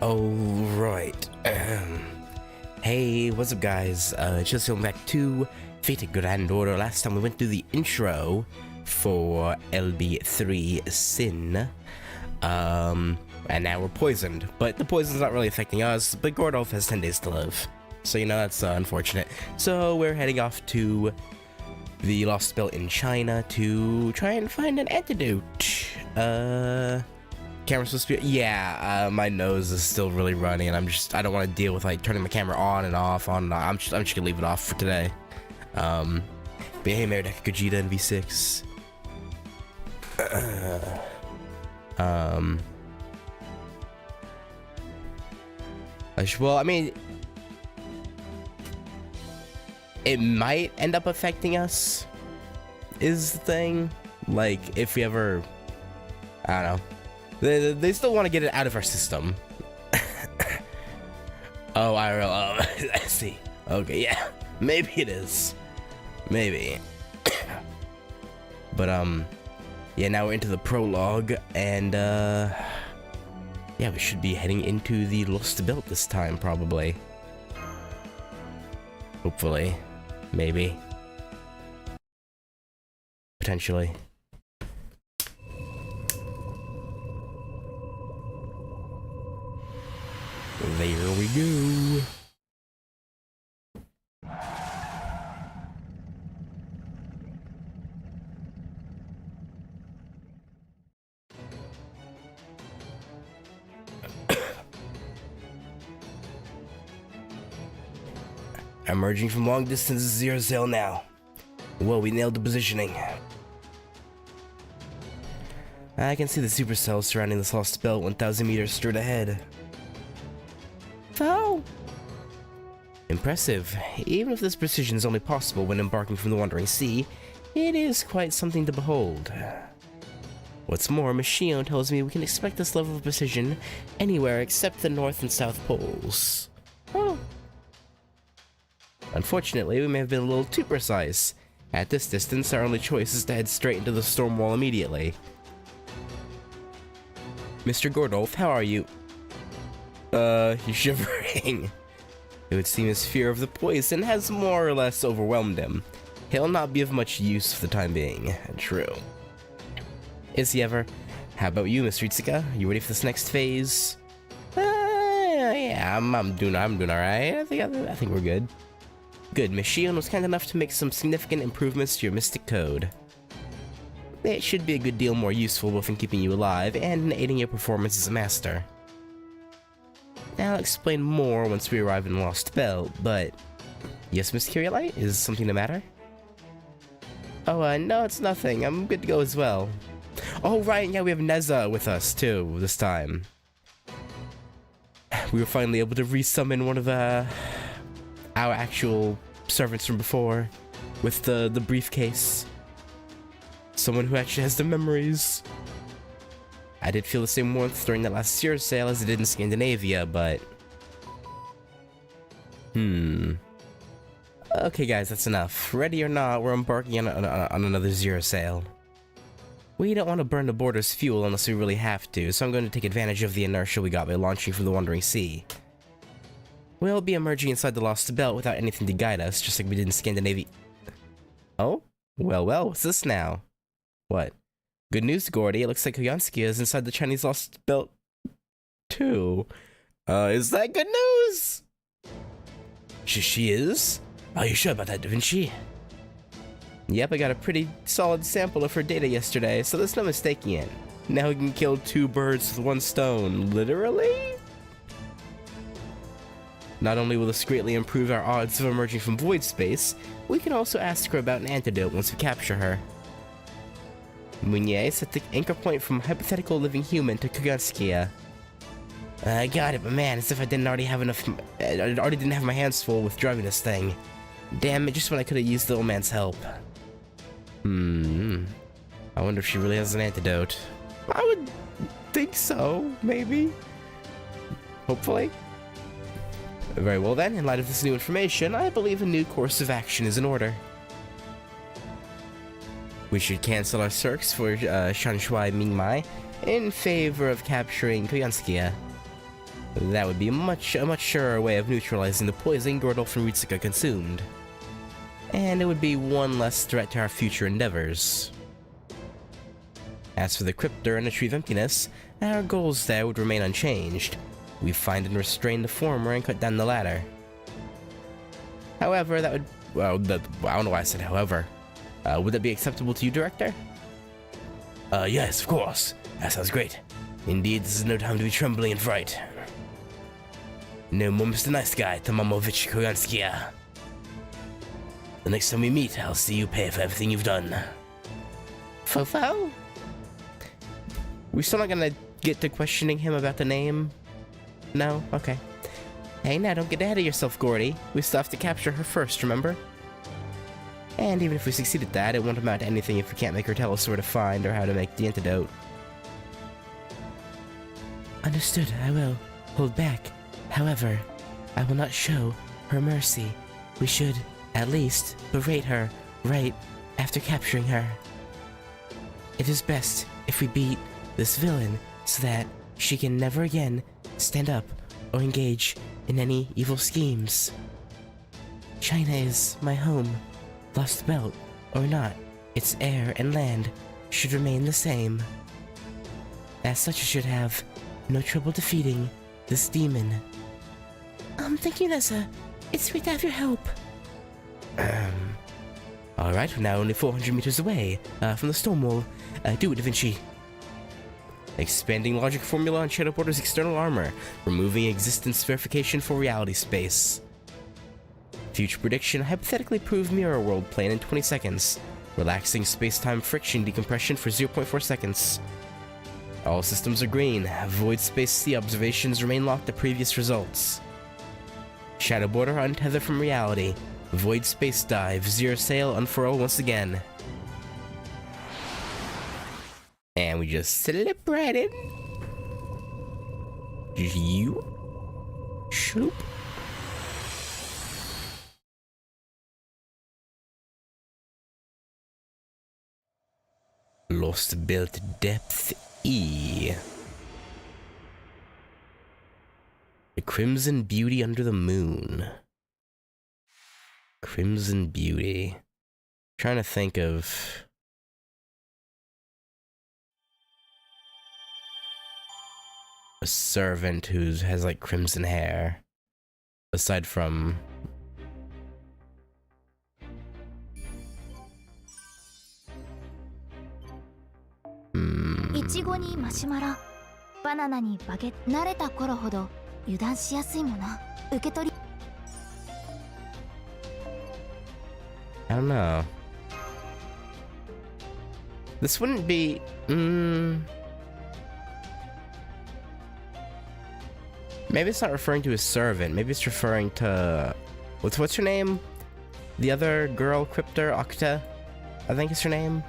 Alright, hey, what's up guys, just going back to Fate Grand Order. Last time we went through the intro for LB3 Sin, and now we're poisoned, but the poison's not really affecting us, but Gordolf has 10 days to live, so you know, that's unfortunate. So we're heading off to the Lost Belt in China to try and find an antidote. Camera's supposed to be, yeah, my nose is still really running, and I don't want to deal with like turning my camera on and off, I'm just gonna leave it off for today. But hey, Mary Deck Gogeta and V6. Well, I mean, it might end up affecting us, is the thing. Like, if we ever, I don't know. They still want to get it out of our system. Oh, I see. Okay, yeah. Maybe it is. Maybe. But, yeah, now we're into the prologue, and, yeah, we should be heading into the Lost Belt this time, probably. Hopefully. Maybe. Potentially. There we go. Emerging from long distance zero sail now. Well, we nailed the positioning. I can see the supercells surrounding this Lost Belt 1,000 meters straight ahead. Oh! Impressive. Even if this precision is only possible when embarking from the Wandering Sea, it is quite something to behold. What's more, Machine tells me we can expect this level of precision anywhere except the North and South Poles. Oh. Unfortunately, we may have been a little too precise. At this distance, our only choice is to head straight into the storm wall immediately. Mr. Gordolf, how are you? He's shivering. It would seem his fear of the poison has more or less overwhelmed him. He'll not be of much use for the time being. True. Is he ever? How about you, Miss Ritsuka? You ready for this next phase? Yeah, I'm doing alright. I think we're good. Good. Miss Shion was kind enough to make some significant improvements to your mystic code. It should be a good deal more useful both in keeping you alive and in aiding your performance as a master. I'll explain more once we arrive in Lost Belt, but... Yes, Miss Kyrielite? Is something the matter? Oh, no, it's nothing. I'm good to go as well. Oh, right, yeah, we have Neza with us, too, this time. We were finally able to resummon one of, our actual servants from before, with the briefcase. Someone who actually has the memories. I did feel the same warmth during that last Sears sale as I did in Scandinavia, but... Okay guys, that's enough. Ready or not, we're embarking on another Zero sale. We don't want to burn the border's fuel unless we really have to, so I'm going to take advantage of the inertia we got by launching from the Wandering Sea. We'll be emerging inside the Lost Belt without anything to guide us, just like we did in Scandinavia. Oh? Well, what's this now? What? Good news, Gordy. It looks like Koyansky is inside the Chinese Lost Belt, too. Is that good news? She is? Are you sure about that, Da Vinci? Yep, I got a pretty solid sample of her data yesterday, so there's no mistaking it. Now we can kill two birds with one stone. Literally? Not only will this greatly improve our odds of emerging from void space, we can also ask her about an antidote once we capture her. Mounier set the anchor point from hypothetical living human to Koyanskia. I got it, but man, as if I didn't already have enough. I already didn't have my hands full with driving this thing. Damn it, just when I could have used the old man's help. I wonder if she really has an antidote. I would think so, maybe. Hopefully. Very well then, in light of this new information, I believe a new course of action is in order. We should cancel our search for Shanshui Mingmai in favor of capturing Koyanskia. That would be a much surer way of neutralizing the poison Gordolf and Ritsuka consumed. And it would be one less threat to our future endeavors. As for the Cryptor and the Tree of Emptiness, our goals there would remain unchanged. We find and restrain the former and cut down the latter. However, that would... well, I don't know why I said however. Would that be acceptable to you, Director? Yes, of course. That sounds great. Indeed, this is no time to be trembling in fright. No more Mr. Nice Guy, Tomamovich Koyanskia. The next time we meet, I'll see you pay for everything you've done. Fofo? We're still not gonna get to questioning him about the name? No? Okay. Hey, now don't get ahead of yourself, Gordy. We still have to capture her first, remember? And even if we succeed at that, it won't amount to anything if we can't make her tell us where to find or how to make the antidote. Understood, I will. Hold back. However, I will not show her mercy. We should, at least, berate her right after capturing her. It is best if we beat this villain so that she can never again stand up or engage in any evil schemes. China is my home. Lost Belt or not, its air and land should remain the same. As such, it should have no trouble defeating this demon. Thank you, Nessa. It's sweet to have your help. Alright, we're now only 400 meters away from the storm wall. Do it, Da Vinci. Expanding logic formula on Shadow Porter's external armor, removing existence verification for reality space. Future prediction, hypothetically prove mirror world plane in 20 seconds. Relaxing space-time friction decompression for 0.4 seconds. All systems are green. Void space C observations remain locked to previous results. Shadow border untethered from reality. Void space dive. Zero sail unfurl once again. And we just slip right in. You. Shoop. Lost Belt Depth E. The Crimson Beauty under the moon. Crimson Beauty. Trying to think of a servant who has like crimson hair. Aside from I don't know. This wouldn't be... Maybe it's not referring to a servant. Maybe it's referring to... What's her name? The other girl, Cryptor, Octa, I think is her name.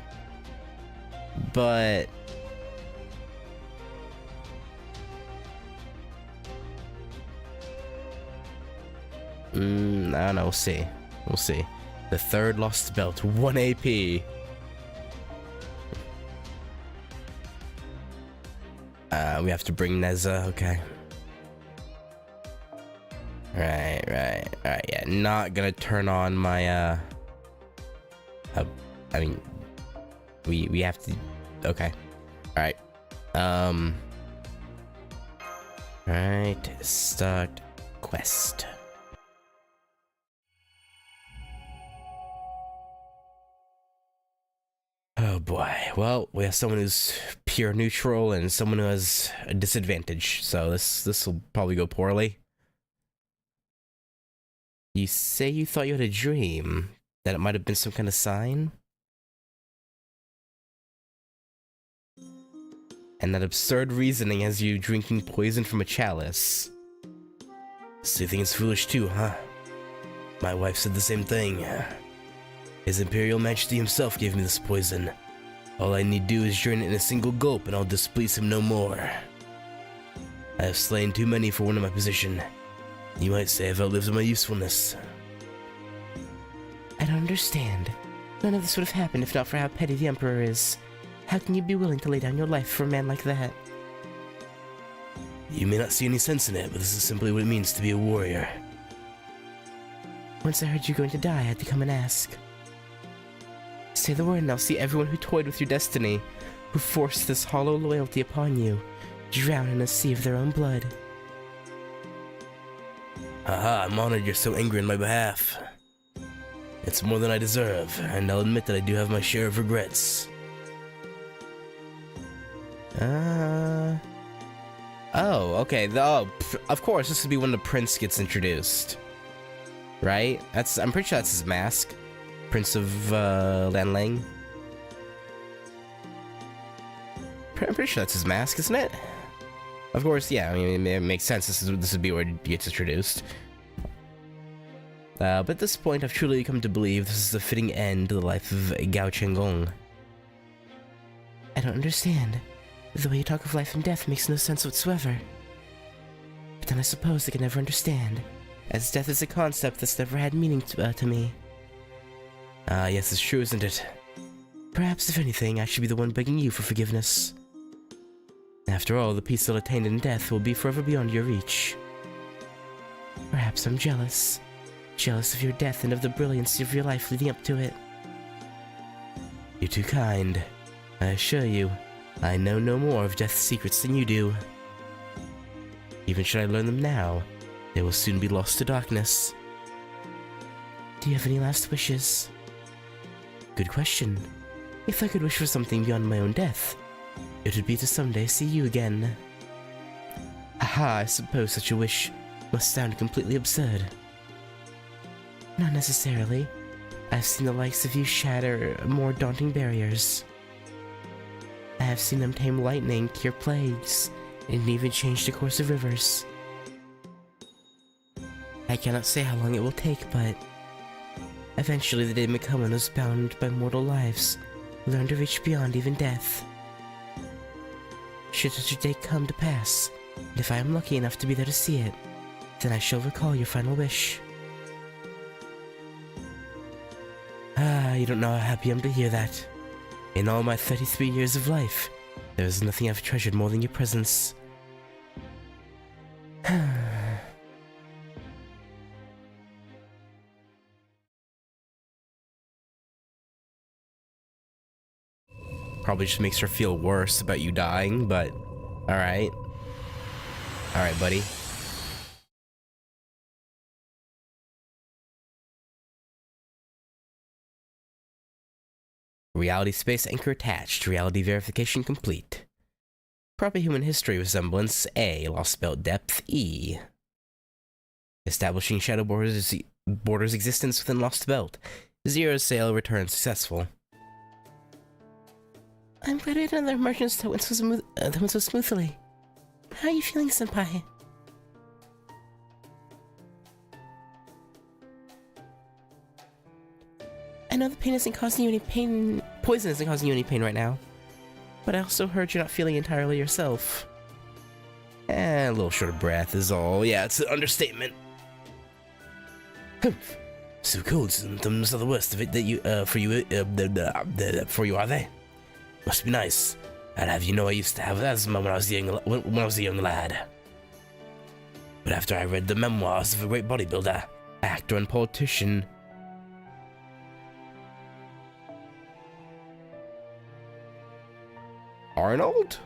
But... I don't know, we'll see. We'll see. The third lost belt, 1 AP. We have to bring Neza, okay. Right, yeah, not gonna turn on my, I mean, we have to, okay. Alright, right, start quest. Oh boy, well, we have someone who's pure neutral and someone who has a disadvantage, so this will probably go poorly. You say you thought you had a dream, that it might have been some kind of sign? And that absurd reasoning has you drinking poison from a chalice. So you think it's foolish too, huh? My wife said the same thing. His Imperial Majesty himself gave me this poison. All I need do is drain it in a single gulp and I'll displease him no more. I have slain too many for one in my position. You might say I've outlived my usefulness. I don't understand. None of this would have happened if not for how petty the Emperor is. How can you be willing to lay down your life for a man like that? You may not see any sense in it, but this is simply what it means to be a warrior. Once I heard you were going to die, I had to come and ask. Say the word and I'll see everyone who toyed with your destiny, who forced this hollow loyalty upon you, drown in a sea of their own blood. Aha, I'm honored you're so angry on my behalf. It's more than I deserve, and I'll admit that I do have my share of regrets. Oh, okay. Of course, this would be when the prince gets introduced. Right? I'm pretty sure that's his mask. Prince of, Lanlang. I'm pretty sure that's his mask, isn't it? Of course, yeah, I mean, it makes sense. This would be where he gets introduced. But at this point, I've truly come to believe this is the fitting end to the life of GACHA. I don't understand. The way you talk of life and death makes no sense whatsoever. But then I suppose I can never understand, as death is a concept that's never had meaning to me. Ah, yes, it's true, isn't it? Perhaps, if anything, I should be the one begging you for forgiveness. After all, the peace attained in death will be forever beyond your reach. Perhaps I'm jealous. Jealous of your death and of the brilliancy of your life leading up to it. You're too kind. I assure you, I know no more of death's secrets than you do. Even should I learn them now, they will soon be lost to darkness. Do you have any last wishes? Good question. If I could wish for something beyond my own death, it would be to someday see you again. Aha, I suppose such a wish must sound completely absurd. Not necessarily. I've seen the likes of you shatter more daunting barriers. I have seen them tame lightning, cure plagues, and even change the course of rivers. I cannot say how long it will take, but eventually the day may come when those bound by mortal lives learn to reach beyond even death. Should such a day come to pass, and if I am lucky enough to be there to see it, then I shall recall your final wish. Ah, you don't know how happy I am to hear that. In all my 33 years of life, there is nothing I've treasured more than your presence. Probably just makes her feel worse about you dying, but alright. Alright, buddy. Reality space anchor attached. Reality verification complete. Proper human history resemblance A. Lost belt depth E. Establishing shadow borders existence within lost belt. Zero sail return successful. I'm glad we had another emergence that went so smoothly. How are you feeling, senpai? I know the pain isn't causing you any pain. Poison isn't causing you any pain right now. But I also heard you're not feeling entirely yourself. A little short of breath is all. Yeah, it's an understatement. So cold. Symptoms are the worst of it that you, for you, are they? Must be nice. I'd have you know I used to have asthma when I was a young lad. But after I read the memoirs of a great bodybuilder, actor, and politician. Arnold?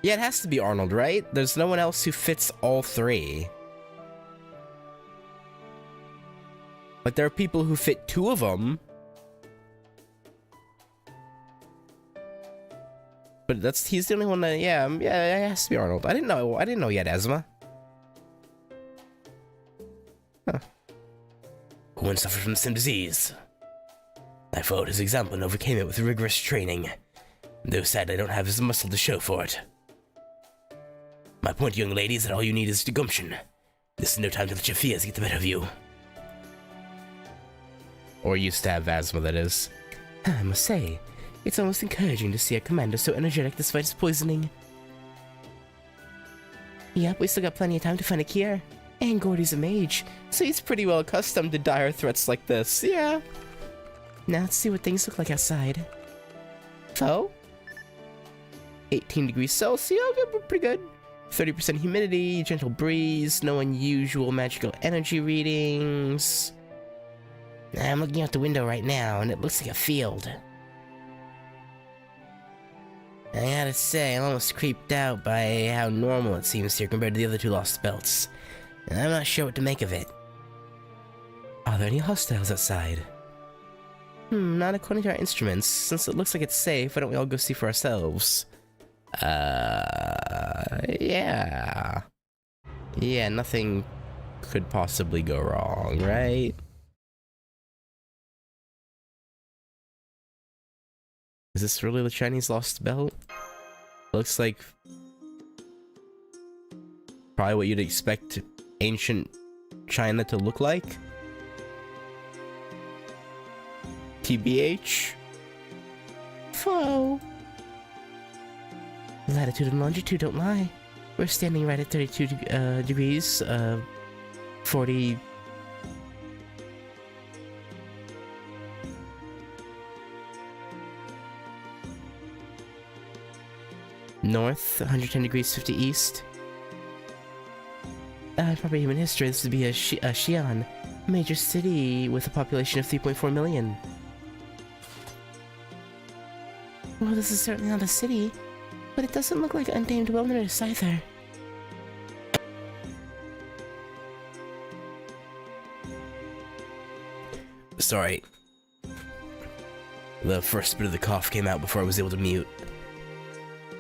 Yeah, it has to be Arnold, right? There's no one else who fits all three. Like, there are people who fit two of them. But he's the only one that, yeah, it has to be Arnold. I didn't know he had asthma. Huh. One suffered from the same disease. I followed his example and overcame it with rigorous training. Though sad I don't have his muscle to show for it. My point, young lady, is that all you need is gumption. This is no time to let your fears get the better of you. Or used to have asthma, that is. I must say, it's almost encouraging to see a commander so energetic despite his poisoning. Yep, we still got plenty of time to find a cure. And Gordy's a mage, so he's pretty well accustomed to dire threats like this, yeah. Now let's see what things look like outside. So, 18 degrees Celsius, okay, pretty good. 30% humidity, gentle breeze, no unusual magical energy readings. I'm looking out the window right now, and it looks like a field. I gotta say, I'm almost creeped out by how normal it seems here compared to the other two lost belts. And I'm not sure what to make of it. Are there any hostiles outside? Not according to our instruments. Since it looks like it's safe, why don't we all go see for ourselves? Yeah. Yeah, nothing could possibly go wrong, right? Is this really the Chinese lost belt? Looks like probably what you'd expect ancient China to look like. TBH? Foe. Latitude and longitude don't lie. We're standing right at 32 degrees, 40... north, 110 degrees 50 east. Probably human history, this would be a Xi'an, a major city with a population of 3.4 million. Well, this is certainly not a city, but it doesn't look like untamed wilderness either. Sorry. The first bit of the cough came out before I was able to mute.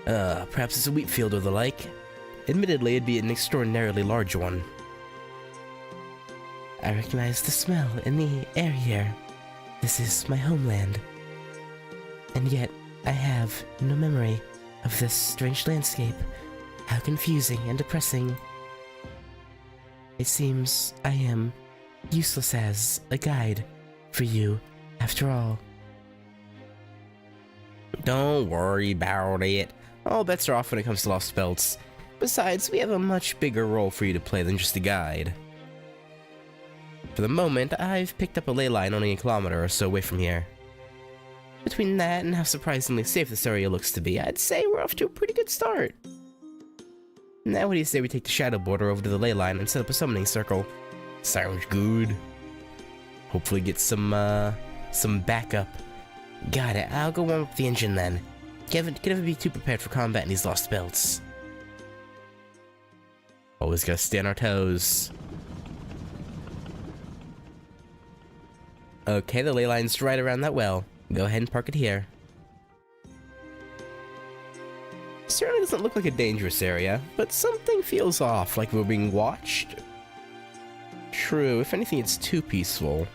Perhaps it's a wheat field or the like. Admittedly, it'd be an extraordinarily large one. I recognize the smell in the air here. This is my homeland. And yet, I have no memory of this strange landscape. How confusing and depressing. It seems I am useless as a guide for you, after all. Don't worry about it. All bets are off when it comes to lost belts. Besides, we have a much bigger role for you to play than just a guide. For the moment, I've picked up a ley line only a kilometer or so away from here. Between that and how surprisingly safe this area looks to be, I'd say we're off to a pretty good start. Now what do you say we take the shadow border over to the ley line and set up a summoning circle? Sounds good. Hopefully get some backup. Got it, I'll go warm up the engine then. Can never be too prepared for combat in these lost belts. Always gotta stay on our toes. Okay, the ley line's right around that well. Go ahead and park it here. Certainly doesn't look like a dangerous area, but something feels off, like we're being watched. True, if anything it's too peaceful.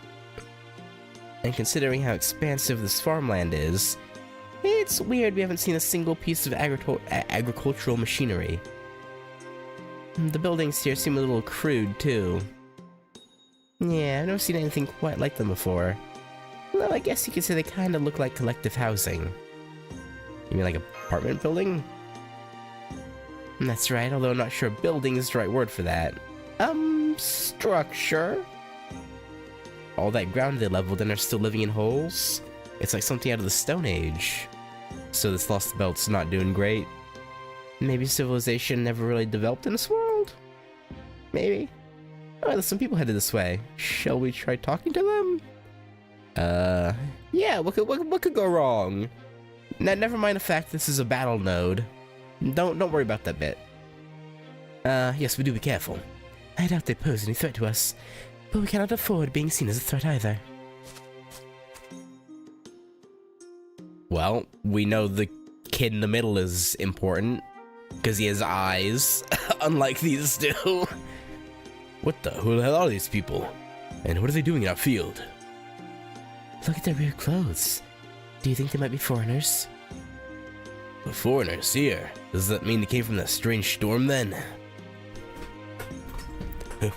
And considering how expansive this farmland is, it's weird we haven't seen a single piece of agricultural machinery. The buildings here seem a little crude, too. Yeah, I've never seen anything quite like them before. Well, I guess you could say they kind of look like collective housing. You mean like an apartment building? That's right, although I'm not sure building is the right word for that. Structure? All that ground they leveled and are still living in holes? It's like something out of the Stone Age. So this lost belt's not doing great. Maybe civilization never really developed in this world? Maybe. Oh, there's some people headed this way. Shall we try talking to them? Yeah, what could go wrong? Never mind the fact this is a battle node. Don't worry about that bit. Yes, we do be careful. I doubt they pose any threat to us, but we cannot afford being seen as a threat either. Well, we know the kid in the middle is important, because he has eyes, unlike these two. Who the hell are these people? And what are they doing in our field? Look at their weird clothes. Do you think they might be foreigners? The foreigners here? Does that mean they came from that strange storm then?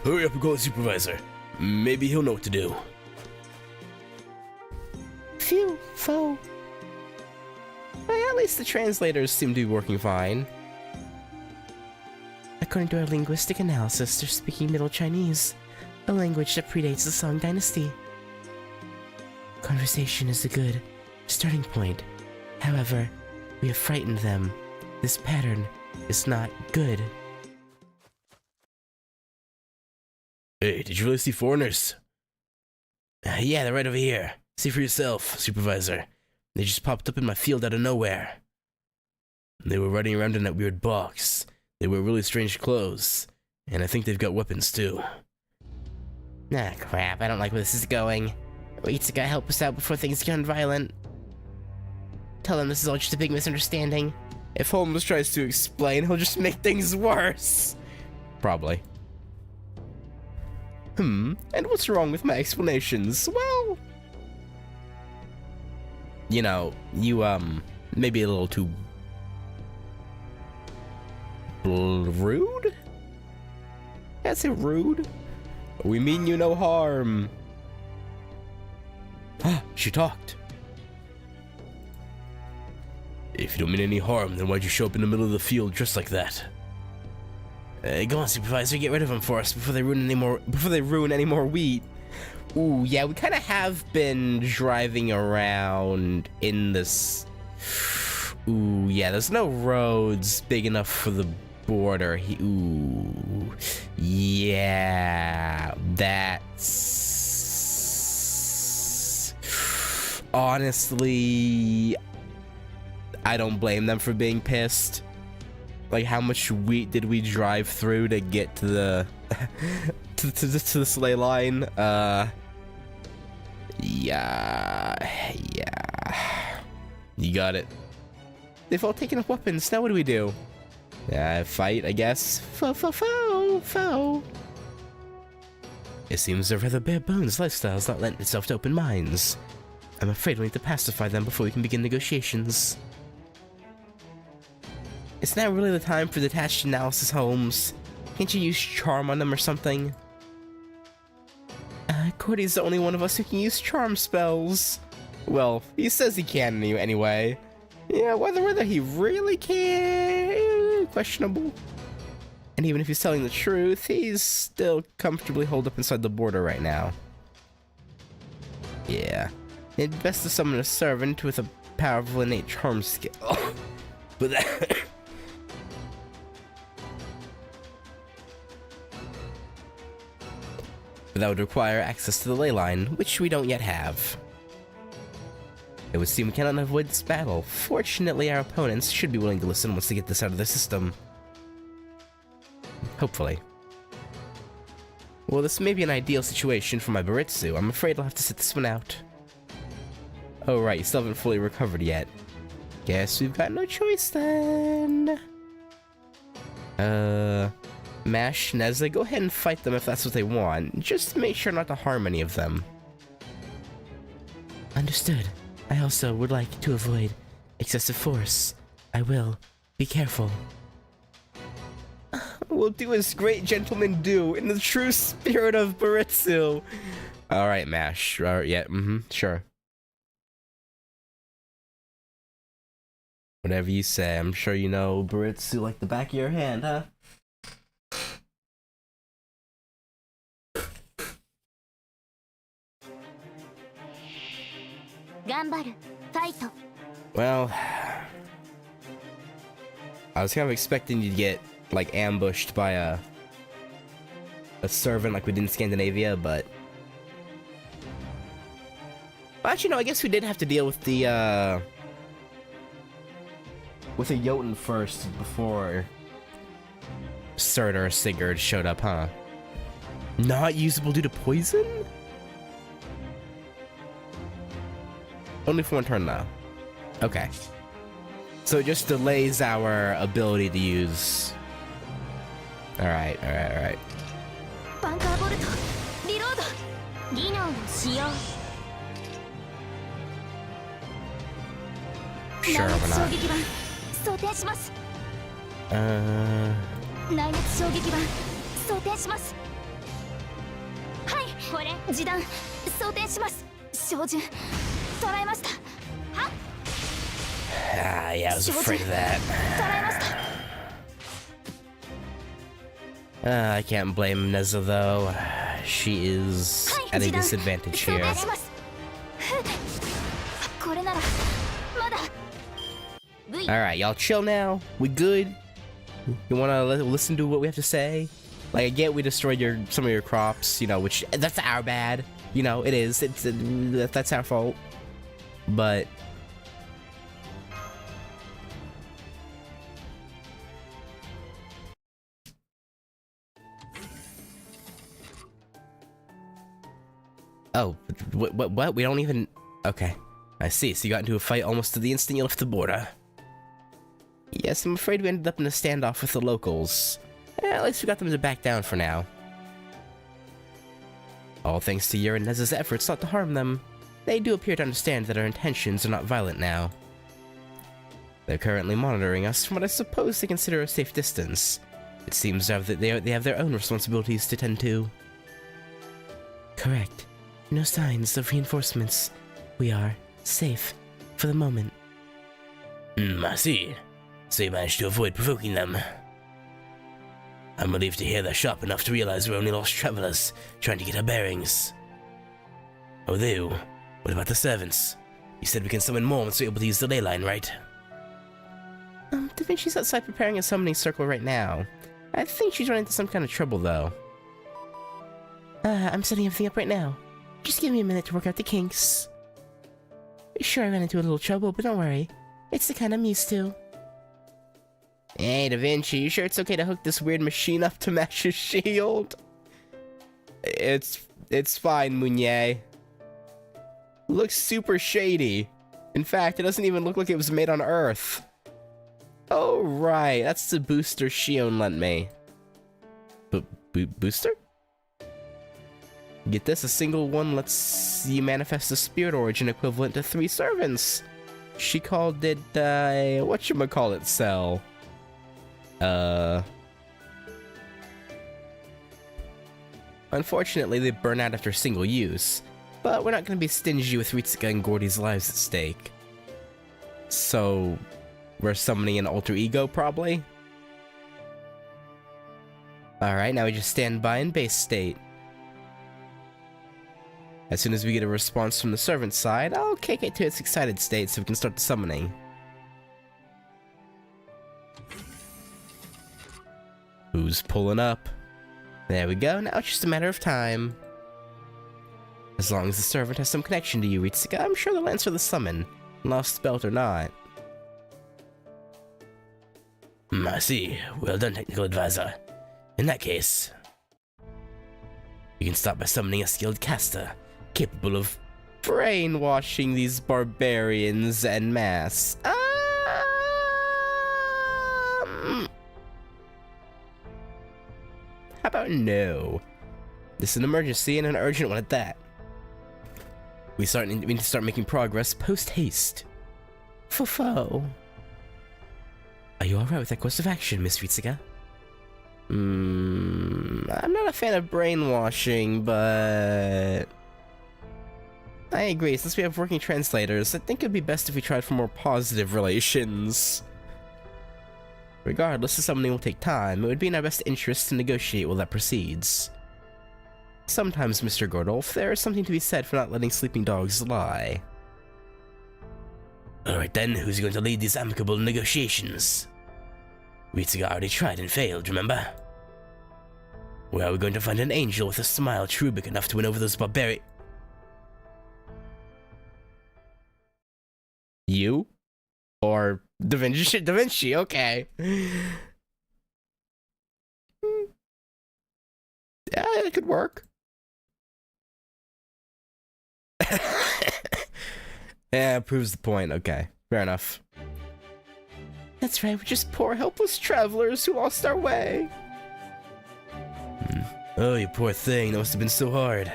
Hurry up and call the supervisor. Maybe he'll know what to do. Phew, foe. Well, at least the translators seem to be working fine. According to our linguistic analysis, they're speaking Middle Chinese, a language that predates the Song Dynasty. Conversation is a good starting point. However, we have frightened them. This pattern is not good. Hey, did you really see foreigners? Yeah, they're right over here. See for yourself, Supervisor. They just popped up in my field out of nowhere. They were running around in that weird box. They wear really strange clothes. And I think they've got weapons, too. Ah, crap. I don't like where this is going. Ritsuka, help us out before things get violent. Tell them this is all just a big misunderstanding. If Holmes tries to explain, he'll just make things worse. Probably. And what's wrong with my explanations? Well... You know, you, maybe a little too... rude? That's it, rude? We mean you no harm. She talked. If you don't mean any harm, then why'd you show up in the middle of the field just like that? Go on, Supervisor, get rid of them for us before they ruin any more wheat. Ooh, yeah, we kind of have been driving around in this. Ooh, yeah, there's no roads big enough for the border. Ooh, yeah, that's honestly, I don't blame them for being pissed. Like, how much wheat did we drive through to get to the to the sleigh line? Yeah. You got it. They've all taken up weapons. Now what do we do? Fight, I guess. Foe. It seems a rather bare bones lifestyle's not lent itself to open minds. I'm afraid we need to pacify them before we can begin negotiations. It's not really the time for detached analysis, Holmes. Can't you use charm on them or something? Cordy's the only one of us who can use charm spells. Well, he says he can anyway. Yeah, whether he really can, questionable. And even if he's telling the truth, he's still comfortably holed up inside the border right now. Yeah. It'd be best to summon a servant with a powerful innate charm skill. But that... But that would require access to the ley line, which we don't yet have. It would seem we cannot avoid this battle. Fortunately, our opponents should be willing to listen once they get this out of their system. Hopefully. Well, this may be an ideal situation for my Baritsu. I'm afraid I'll have to sit this one out. Oh right, you still haven't fully recovered yet. Guess we've got no choice then. Mash, Neza, go ahead and fight them if that's what they want. Just make sure not to harm any of them. Understood. I also would like to avoid excessive force. I will. Be careful. We'll do as great gentlemen do, in the true spirit of Baritsu. Alright, Mash. Alright, yeah, sure. Whatever you say, I'm sure you know Baritsu like the back of your hand, huh? Well, I was kind of expecting you to get, like, ambushed by a servant like we did in Scandinavia, but... Well, actually, no, I guess we did have to deal with the, with a Jotun first before Surtur or Sigurd showed up, huh? Not usable due to poison? Only for one turn, though. Okay. So it just delays our ability to use... Alright. Sure, why not? Yeah, I was afraid of that. I can't blame Neza, though. She is at a disadvantage here. Alright, y'all chill now? We good? You wanna listen to what we have to say? Like, I get we destroyed some of your crops, you know, which, that's our bad. You know, it is. That's our fault. But... Oh, what? We don't even... Okay. I see, so you got into a fight almost to the instant you left the border. Yes, I'm afraid we ended up in a standoff with the locals. At least we got them to back down for now. All thanks to your and Nez's efforts not to harm them. They do appear to understand that our intentions are not violent now. They're currently monitoring us from what I suppose they consider a safe distance. It seems that they have their own responsibilities to tend to. Correct. No signs of reinforcements. We are safe for the moment. I see. So you managed to avoid provoking them. I'm relieved to hear they're sharp enough to realize we're only lost travelers trying to get our bearings. Oh, what about the servants? You said we can summon more once we're able to use the ley line, right? Da Vinci's outside preparing a summoning circle right now. I think she's running into some kind of trouble, though. I'm setting everything up right now. Just give me a minute to work out the kinks. Sure, I ran into a little trouble, but don't worry. It's the kind I'm used to. Hey, Da Vinci, you sure it's okay to hook this weird machine up to match his shield? It's fine, Mounier. Looks super shady. In fact, it doesn't even look like it was made on Earth. Oh, right, that's the booster Shion lent me. Booster? Get this, a single one lets you manifest a spirit origin equivalent to 3 servants. She called it, whatchamacallit cell. Unfortunately, they burn out after single use, but we're not going to be stingy with Ritsuka and Gordy's lives at stake. So, we're summoning an alter ego, probably? Alright, now we just stand by in base state. As soon as we get a response from the servant side, I'll kick it to its excited state so we can start the summoning. Who's pulling up? There we go, now it's just a matter of time. As long as the servant has some connection to you, Ritsuka, I'm sure they'll answer the summon, lost belt or not. I see. Well done, technical advisor. In that case, you can start by summoning a skilled caster, capable of brainwashing these barbarians en masse. How about no? This is an emergency and an urgent one at that. We need to start making progress post-haste. Fofo. Are you alright with that course of action, Miss Ritsuka? I'm not a fan of brainwashing, but... I agree, since we have working translators, I think it'd be best if we tried for more positive relations. Regardless, the summoning will take time. It would be in our best interest to negotiate while that proceeds. Sometimes, Mr. Gordolf, there is something to be said for not letting sleeping dogs lie. Alright then, who's going to lead these amicable negotiations? Ritsuka already tried and failed, remember? Where are we going to find an angel with a smile true big enough to win over those barbaric... You? Or Da Vinci? Da Vinci, okay. Yeah, it could work. Yeah, it proves the point. Okay, fair enough. That's right, we're just poor, helpless travelers who lost our way. Oh, you poor thing, that must have been so hard.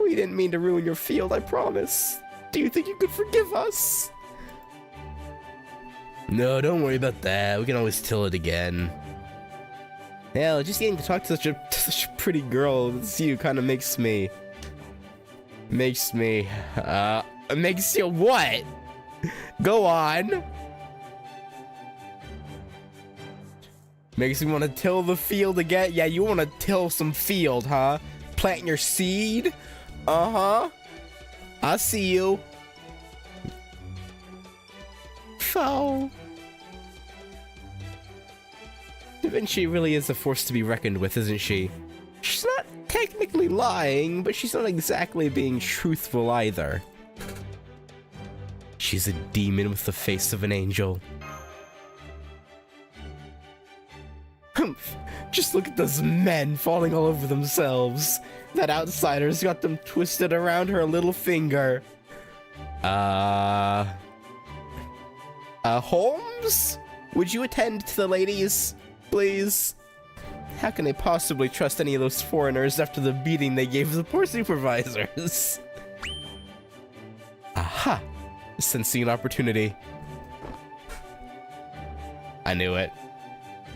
We didn't mean to ruin your field, I promise. Do you think you could forgive us? No, don't worry about that. We can always till it again. Hell, just getting to talk to such a pretty girl as you kind of makes you what? Go on. Makes me want to till the field again. Yeah, you want to till some field, huh? Planting your seed? Uh-huh. I see you. foe. Da Vinci really is a force to be reckoned with, isn't she? She's not technically lying, but she's not exactly being truthful either. She's a demon with the face of an angel. Just look at those men falling all over themselves. That outsider's got them twisted around her little finger. Holmes? Would you attend to the ladies, please? How can they possibly trust any of those foreigners after the beating they gave the poor supervisors? Aha! Sensing an opportunity. I knew it.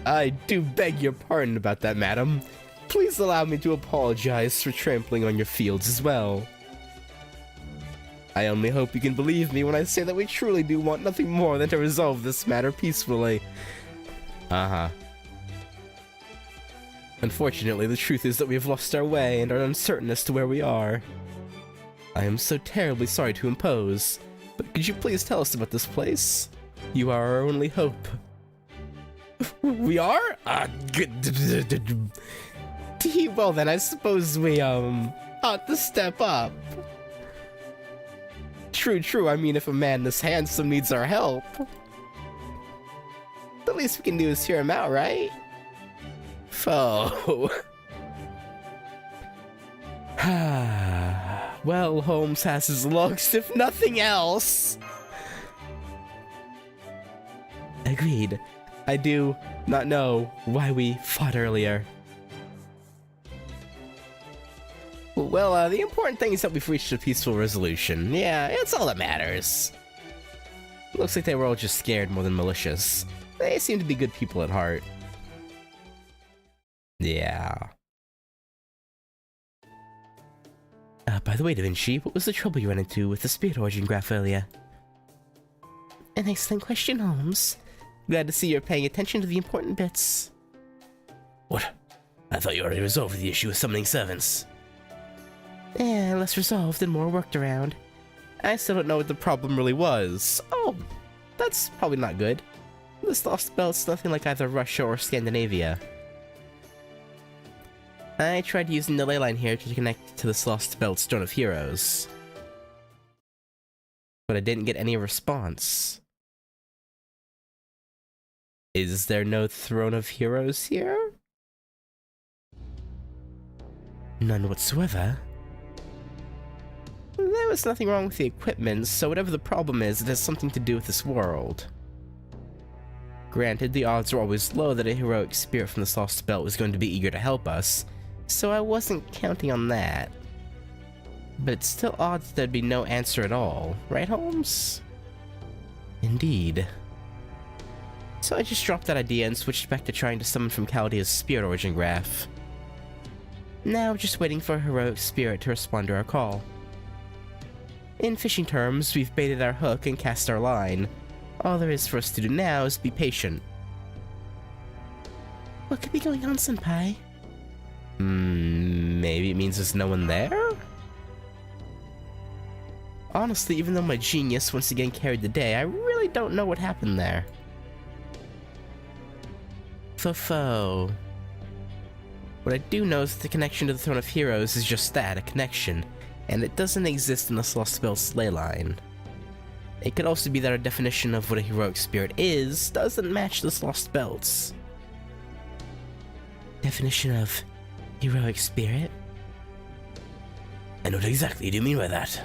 I do beg your pardon about that, madam. Please allow me to apologize for trampling on your fields as well. I only hope you can believe me when I say that we truly do want nothing more than to resolve this matter peacefully. Unfortunately, the truth is that we have lost our way and are uncertain as to where we are. I am so terribly sorry to impose, but could you please tell us about this place? You are our only hope. We are? Good. Well then, I suppose we, ought to step up. True, I mean if a man this handsome needs our help. The least we can do is hear him out, right? Foe. Well, Holmes has his looks, if nothing else. Agreed. I do not know why we fought earlier. Well, the important thing is that we've reached a peaceful resolution. Yeah, it's all that matters. Looks like they were all just scared more than malicious. They seem to be good people at heart. Yeah. By the way, Da Vinci, what was the trouble you ran into with the spirit origin graph earlier? An excellent question, Holmes. Glad to see you're paying attention to the important bits. What? I thought you already resolved the issue with summoning servants. Yeah, less resolved and more worked around. I still don't know what the problem really was. Oh, that's probably not good. This lost belt's nothing like either Russia or Scandinavia. I tried using the ley line here to connect to this lost belt's Throne of Heroes, but I didn't get any response. Is there no Throne of Heroes here? None whatsoever. There was nothing wrong with the equipment, so whatever the problem is, it has something to do with this world. Granted, the odds were always low that a heroic spirit from this lost belt was going to be eager to help us, so I wasn't counting on that. But it's still odd that there'd be no answer at all, right, Holmes? Indeed. So I just dropped that idea and switched back to trying to summon from Chaldea's spirit origin graph. Now just waiting for a heroic spirit to respond to our call. In fishing terms, we've baited our hook and cast our line. All there is for us to do now is be patient. What could be going on, Senpai? Maybe it means there's no one there? Honestly, even though my genius once again carried the day, I really don't know what happened there. Fofo. What I do know is that the connection to the Throne of Heroes is just that, a connection, and it doesn't exist in the Lost Belt's ley line. It could also be that our definition of what a heroic spirit is doesn't match this Lost Belt's. Definition of heroic spirit? And what exactly do you mean by that?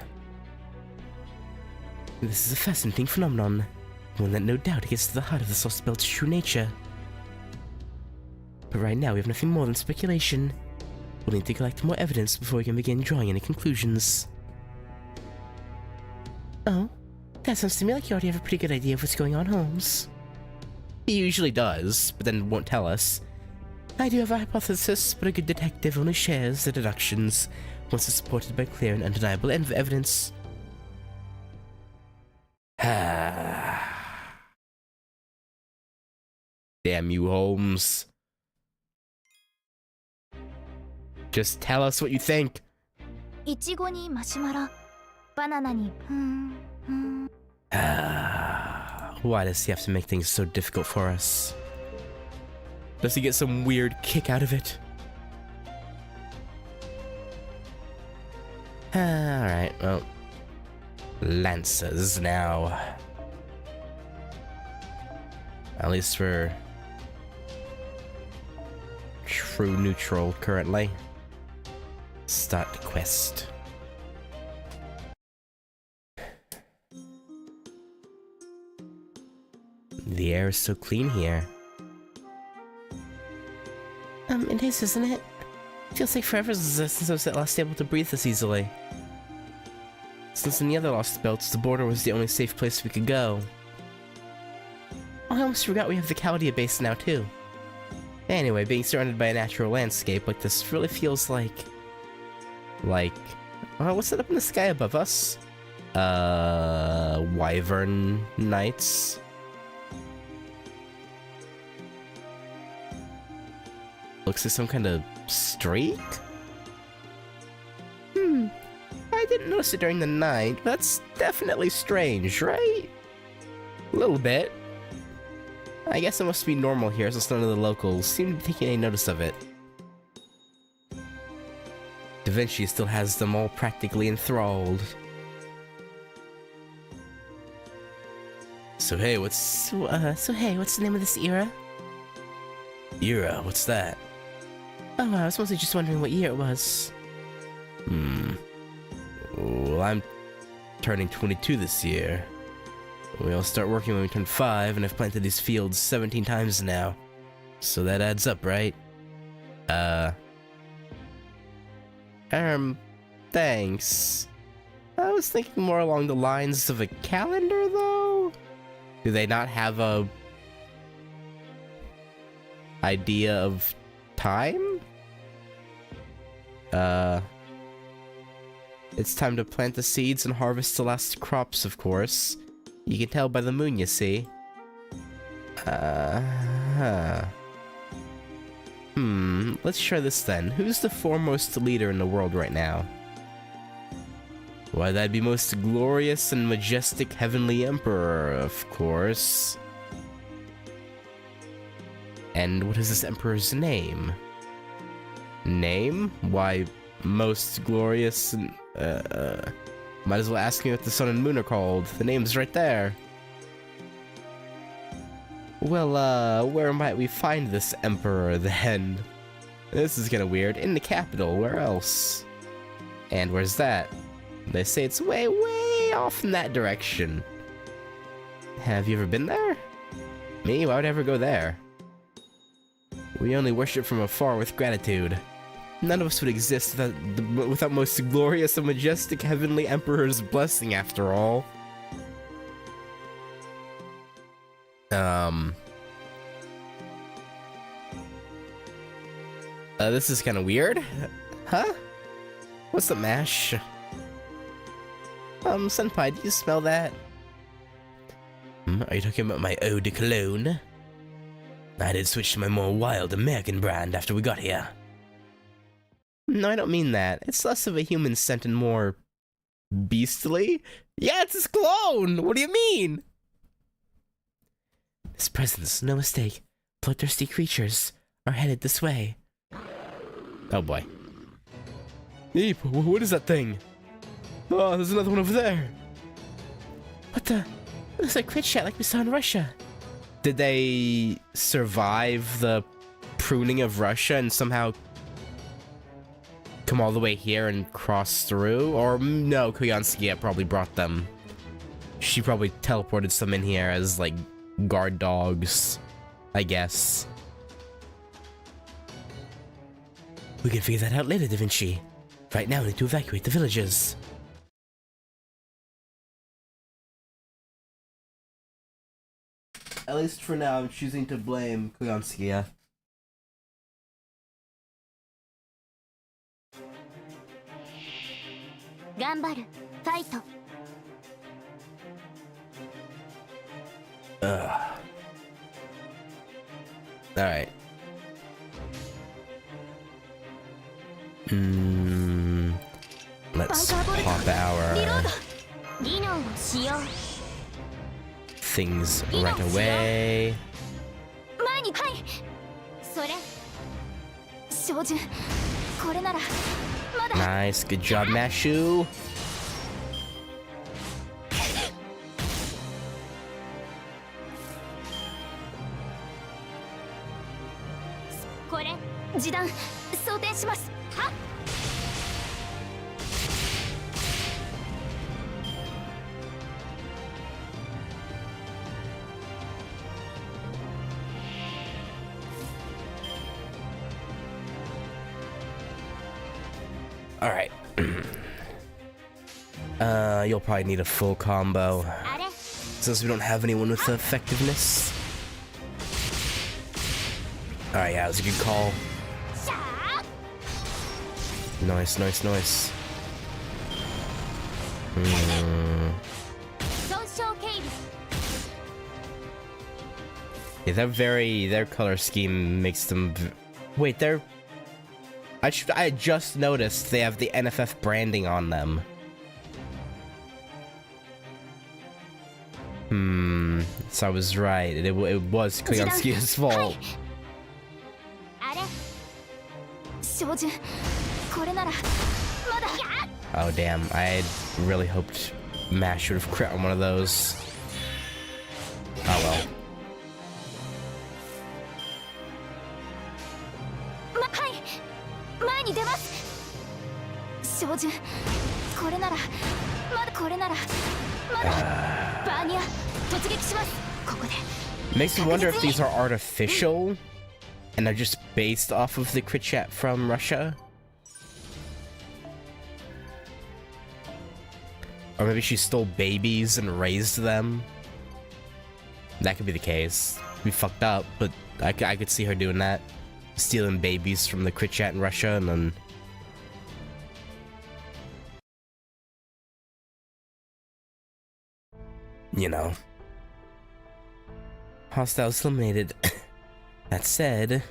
This is a fascinating phenomenon, one that no doubt gets to the heart of the Lost Belt's true nature. But right now we have nothing more than speculation. We'll need to collect more evidence before we can begin drawing any conclusions. Oh, that sounds to me like you already have a pretty good idea of what's going on, Holmes. He usually does, but then won't tell us. I do have a hypothesis, but a good detective only shares the deductions once it's supported by clear and undeniable evidence. Damn you, Holmes. Just tell us what you think. いちごにマシュマロ、バナナに Why does he have to make things so difficult for us? Does he get some weird kick out of it? Alright, well. Lancers now. At least we're true neutral currently. Start the quest. The air is so clean here. It is, isn't it? Feels like forever since I was last able to breathe this easily. Since in the other lost belts, the border was the only safe place we could go. I almost forgot we have the Chaldea base now too. Anyway, being surrounded by a natural landscape like this really feels like... what's that up in the sky above us? Wyvern Knights? Looks like some kind of streak? I didn't notice it during the night, but that's definitely strange, right? A little bit. I guess it must be normal here since none of the locals seem to be taking any notice of it. Da Vinci still has them all practically enthralled. So hey, what's the name of this era? Era? What's that? Oh, I was mostly just wondering what year it was. Well, I'm turning 22 this year. We'll start working when we turn 5, and I've planted these fields 17 times now. So that adds up, right? Thanks. I was thinking more along the lines of a calendar, though? Do they not have a... idea of time? It's time to plant the seeds and harvest the last crops, of course. You can tell by the moon, you see. Let's try this then. Who's the foremost leader in the world right now? Why, that'd be most glorious and majestic heavenly emperor, of course. And what is this emperor's name? Name? Why, most glorious and, might as well ask me what the sun and moon are called. The name's right there. Well, where might we find this emperor, then? This is kinda weird. In the capital, where else? And where's that? They say it's way, way off in that direction. Have you ever been there? Me? Why would I ever go there? We only worship from afar with gratitude. None of us would exist without most glorious and majestic heavenly emperor's blessing, after all. This is kind of weird. Huh? What's the mash? Senpai, do you smell that? Are you talking about my eau de cologne? I did switch to my more wild American brand after we got here. No, I don't mean that. It's less of a human scent and more... beastly? Yeah, it's his clone! What do you mean? His presence, no mistake. Bloodthirsty creatures are headed this way. Oh boy. Eep, what is that thing? Oh, there's another one over there. What the? It looks like Crit like we saw in Russia. Did they survive the pruning of Russia and somehow come all the way here and cross through? Or no, Koyanskia probably brought them. She probably teleported some in here as, like, guard dogs, I guess. We can figure that out later, Da Vinci. Right now, we need to evacuate the villages. At least for now, I'm choosing to blame Koyanskia. Gambaru, fight. Alright. Let's pop our things right away. 前に、はい。それ。照準。これなら。まだ。 Nice, good job, Mashu. これ。示弾。装填します。はっ。 Alright. You'll probably need a full combo. あれ。 Since we don't have anyone with effectiveness. Alright, yeah, it was a good call. シャー。 Nice, nice, nice. 損傷警備。 Yeah, their color scheme makes them... Wait, they're... I just noticed they have the NFF branding on them. So I was right. It was Koyonsuke's fault. あれ。照準。これなら。まだ。 Oh, damn. I had really hoped Mash would have crit on one of those. Oh, well. はい。前に出ます。照準。これなら。まだこれなら。まだ。バーニア。突撃します。ここで。 Makes me wonder if these are artificial and they're just based off of the crit chat from Russia. Or maybe she stole babies and raised them. That could be the case. We fucked up, but I could see her doing that. Stealing babies from the crit chat in Russia and then... You know. Hostiles eliminated. That said...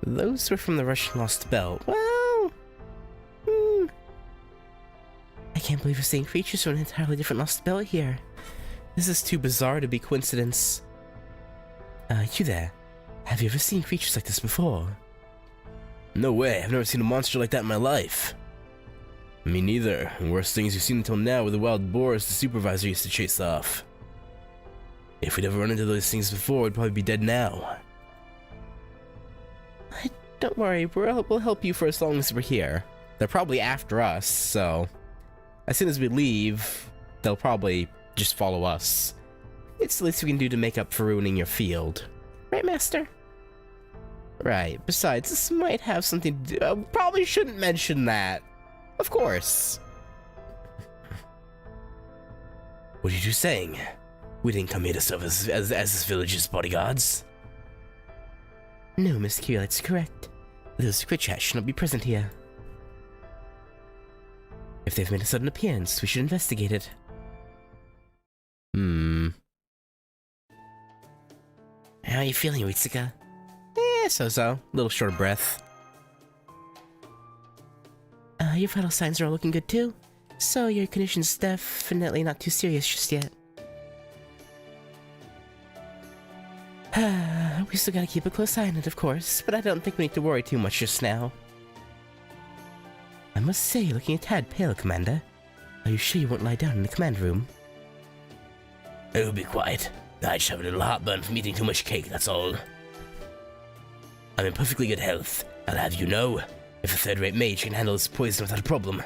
Those were from the Russian Lost Belt. Well... I can't believe we're seeing creatures from an entirely different Lost Belt here. This is too bizarre to be coincidence. You there. Have you ever seen creatures like this before? No way, I've never seen a monster like that in my life. Me neither. The worst things we've seen until now were the wild boars the supervisor used to chase off. If we'd ever run into those things before, we'd probably be dead now. Don't worry, we'll help you for as long as we're here. They're probably after us, so... As soon as we leave, they'll probably just follow us. It's the least we can do to make up for ruining your field. Right, Master? Right. Besides, this might have something to do... probably shouldn't mention that. Of course. What are you saying? We didn't come here to serve as this village's bodyguards. No, Miss Kira, that's correct. Those crit chat should not be present here. If they've made a sudden appearance, we should investigate it. How are you feeling, Ritsuka? So-so. A little short of breath. Your vital signs are all looking good too. So your condition's definitely not too serious just yet. We still gotta keep a close eye on it, of course, but I don't think we need to worry too much just now. I must say, you're looking a tad pale, Commander. Are you sure you won't lie down in the command room? Oh, be quiet. I just have a little heartburn from eating too much cake, that's all. I'm in perfectly good health. I'll have you know, if a third-rate mage can handle this poison without a problem,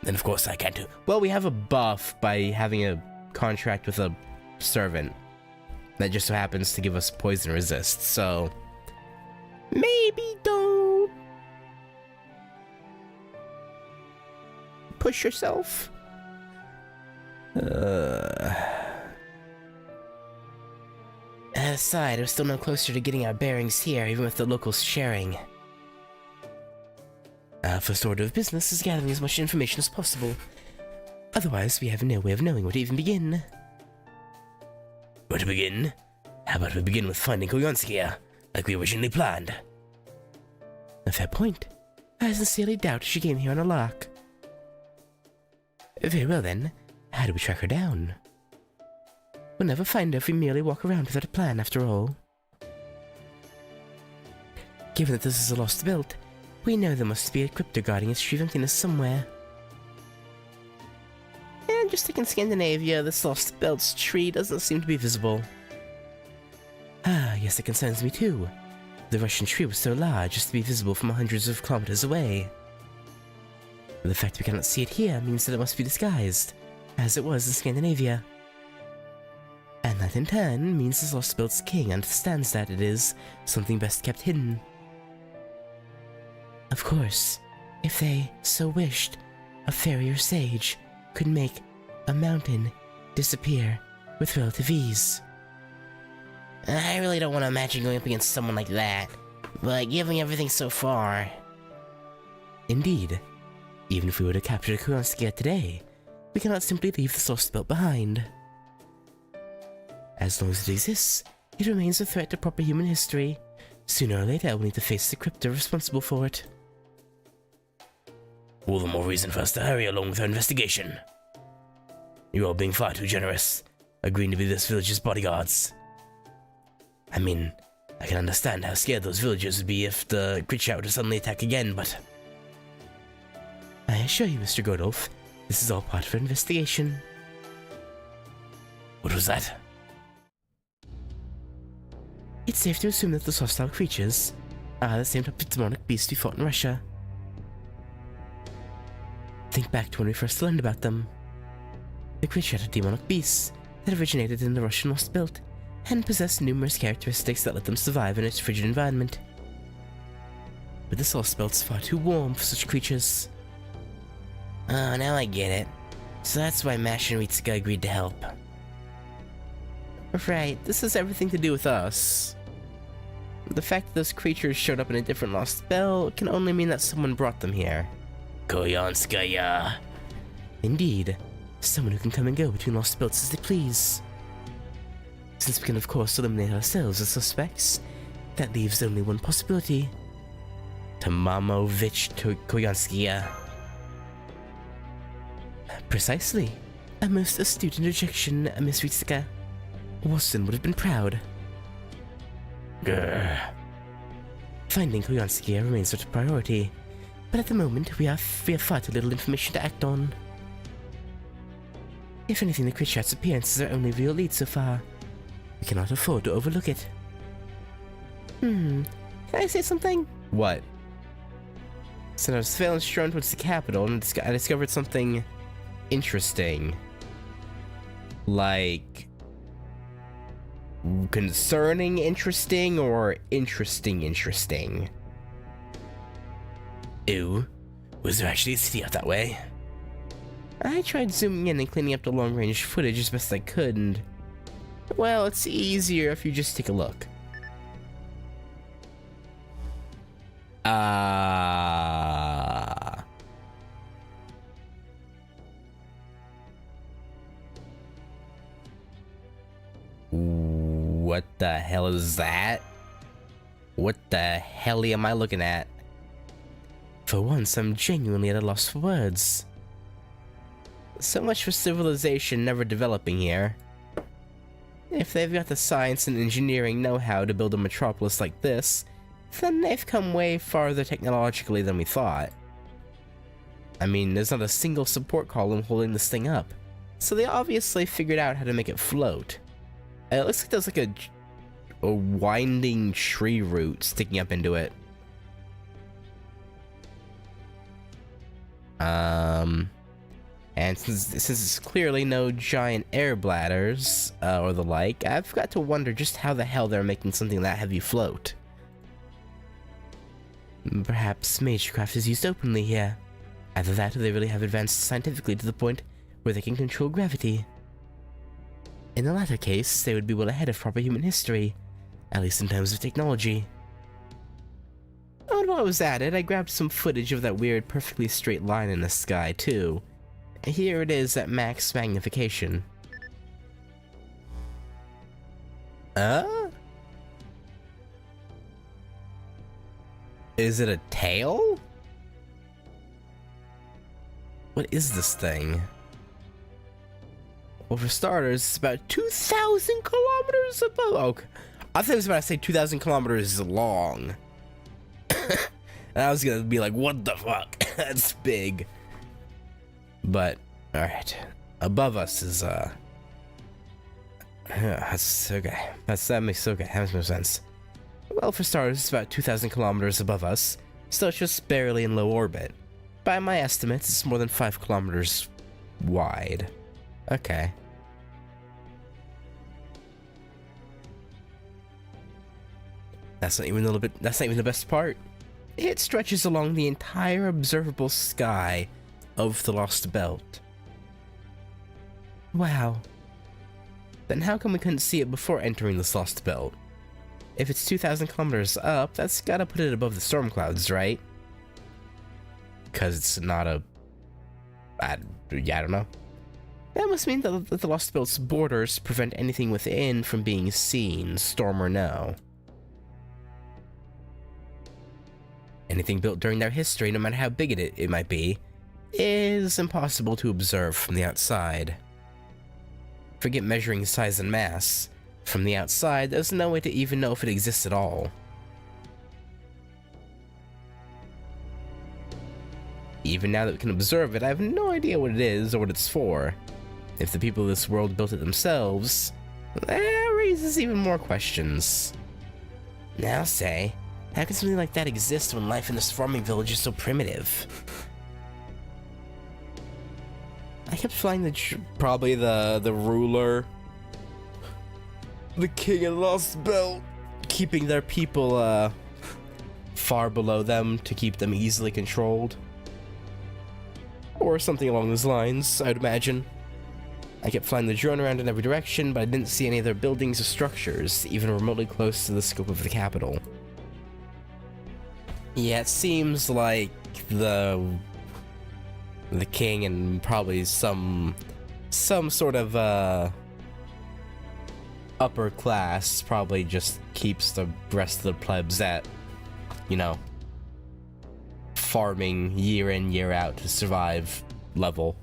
then of course I can too. Well, we have a buff by having a contract with a servant that just so happens to give us poison resist, so... Maybe don't... push yourself. Aside, we're still no closer to getting our bearings here, even with the locals sharing. First order of business is gathering as much information as possible. Otherwise, we have no way of knowing where to even begin. Where to begin? How about we begin with finding Koyonsuke, like we originally planned? A fair point. I sincerely doubt she came here on a lark. Very well then, how do we track her down? We'll never find her if we merely walk around without a plan, after all. Given that this is a lost belt, we know there must be a crypto guarding its tree of emptiness somewhere. And just like in Scandinavia, this lost belt's tree doesn't seem to be visible. Ah, yes, it concerns me too. The Russian tree was so large as to be visible from hundreds of kilometers away. But the fact we cannot see it here means that it must be disguised, as it was in Scandinavia. And that in turn means this lost belt's king understands that it is something best kept hidden. Of course, if they so wished, a fairy or sage could make a mountain disappear with relative ease. I really don't want to imagine going up against someone like that, but given everything so far... Indeed. Even if we were to capture Kuronskia today, we cannot simply leave the lost belt behind. As long as it exists, it remains a threat to proper human history. Sooner or later, I will need to face the crypto responsible for it. All the more reason for us to hurry along with our investigation. You are being far too generous, agreeing to be this village's bodyguards. I mean, I can understand how scared those villagers would be if the creature were to suddenly attack again, but... I assure you, Mr. Godolph, this is all part of our investigation. What was that? It's safe to assume that those hostile creatures are the same type of demonic beast we fought in Russia. Think back to when we first learned about them. The creature had demonic beasts that originated in the Russian Lost Belt and possessed numerous characteristics that let them survive in its frigid environment. But this Lost Belt's far too warm for such creatures. Oh, now I get it. So that's why Mash and Ritsuka agreed to help. Right, this has everything to do with us. The fact that those creatures showed up in a different Lost Belt can only mean that someone brought them here. Koyanskaya. Indeed, someone who can come and go between Lost Belts as they please. Since we can of course eliminate ourselves as suspects, that leaves only one possibility. Tomamovich Koyanskia. Precisely. A most astute interjection, Miss Ritsuka. Watson would have been proud. Grr. Finding Koyanskia remains our priority, but at the moment we have far too little information to act on. If anything, the creature's appearance is our only real lead so far. We cannot afford to overlook it. Can I say something? What? So now surveillance drone towards the capital, and I discovered something interesting. Like... concerning interesting, or interesting? Ew. Was there actually a city out that way? I tried zooming in and cleaning up the long-range footage as best I could, and... well, it's easier if you just take a look. What the hell is that? What the hell am I looking at? For once, I'm genuinely at a loss for words. So much for civilization never developing here. If they've got the science and engineering know-how to build a metropolis like this, then they've come way farther technologically than we thought. I mean, there's not a single support column holding this thing up, so they obviously figured out how to make it float. It looks like there's like a winding tree root sticking up into it. And since it's clearly no giant air bladders or the like, I've got to wonder just how the hell they're making something that heavy float. Perhaps magecraft is used openly here. Either that or they really have advanced scientifically to the point where they can control gravity. In the latter case, they would be well ahead of proper human history, at least in terms of technology. Oh, and while I was at it, I grabbed some footage of that weird perfectly straight line in the sky, too. Here it is at max magnification. Is it a tail? What is this thing? Well, for starters, it's about 2,000 kilometers above. Okay. I thought it was about to say 2,000 kilometers long. And I was gonna be like, what the fuck? That's big. But, alright. Above us is, that's okay. That makes no sense. Well, for starters, it's about 2,000 kilometers above us, so it's just barely in low orbit. By my estimates, it's more than 5 kilometers wide. Okay. That's not even the best part. It stretches along the entire observable sky of the Lost Belt. Wow. Then how come we couldn't see it before entering this Lost Belt? If it's 2,000 kilometers up, that's gotta put it above the storm clouds, right? Because it's not a... I don't know. That must mean that the Lost Belt's borders prevent anything within from being seen, storm or no. Anything built during their history, no matter how big it might be, is impossible to observe from the outside. Forget measuring size and mass. From the outside, there's no way to even know if it exists at all. Even now that we can observe it, I have no idea what it is or what it's for. If the people of this world built it themselves, that raises even more questions. Now say, how can something like that exist when life in this farming village is so primitive? I kept flying probably the ruler, the king of the Lost Belt, keeping their people far below them to keep them easily controlled. Or something along those lines, I'd imagine. I kept flying the drone around in every direction, but I didn't see any of their buildings or structures, even remotely close to the scope of the capital. Yeah, it seems like the king and probably some sort of upper class probably just keeps the rest of the plebs at, you know, farming year in, year out to survive level.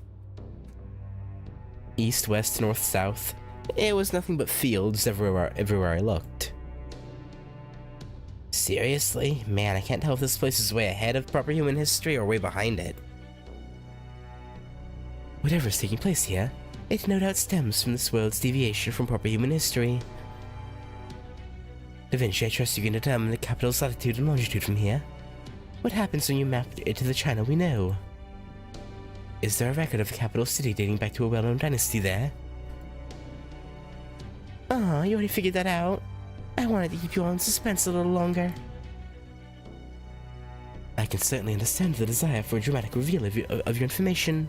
East, west, north, south. It was nothing but fields everywhere I looked. Seriously? Man, I can't tell if this place is way ahead of proper human history or way behind it. Whatever's taking place here, it no doubt stems from this world's deviation from proper human history. Da Vinci, I trust you can determine the capital's latitude and longitude from here. What happens when you map it to the China we know? Is there a record of the capital city dating back to a well-known dynasty there? Oh, you already figured that out? I wanted to keep you all in suspense a little longer. I can certainly understand the desire for a dramatic reveal of your information.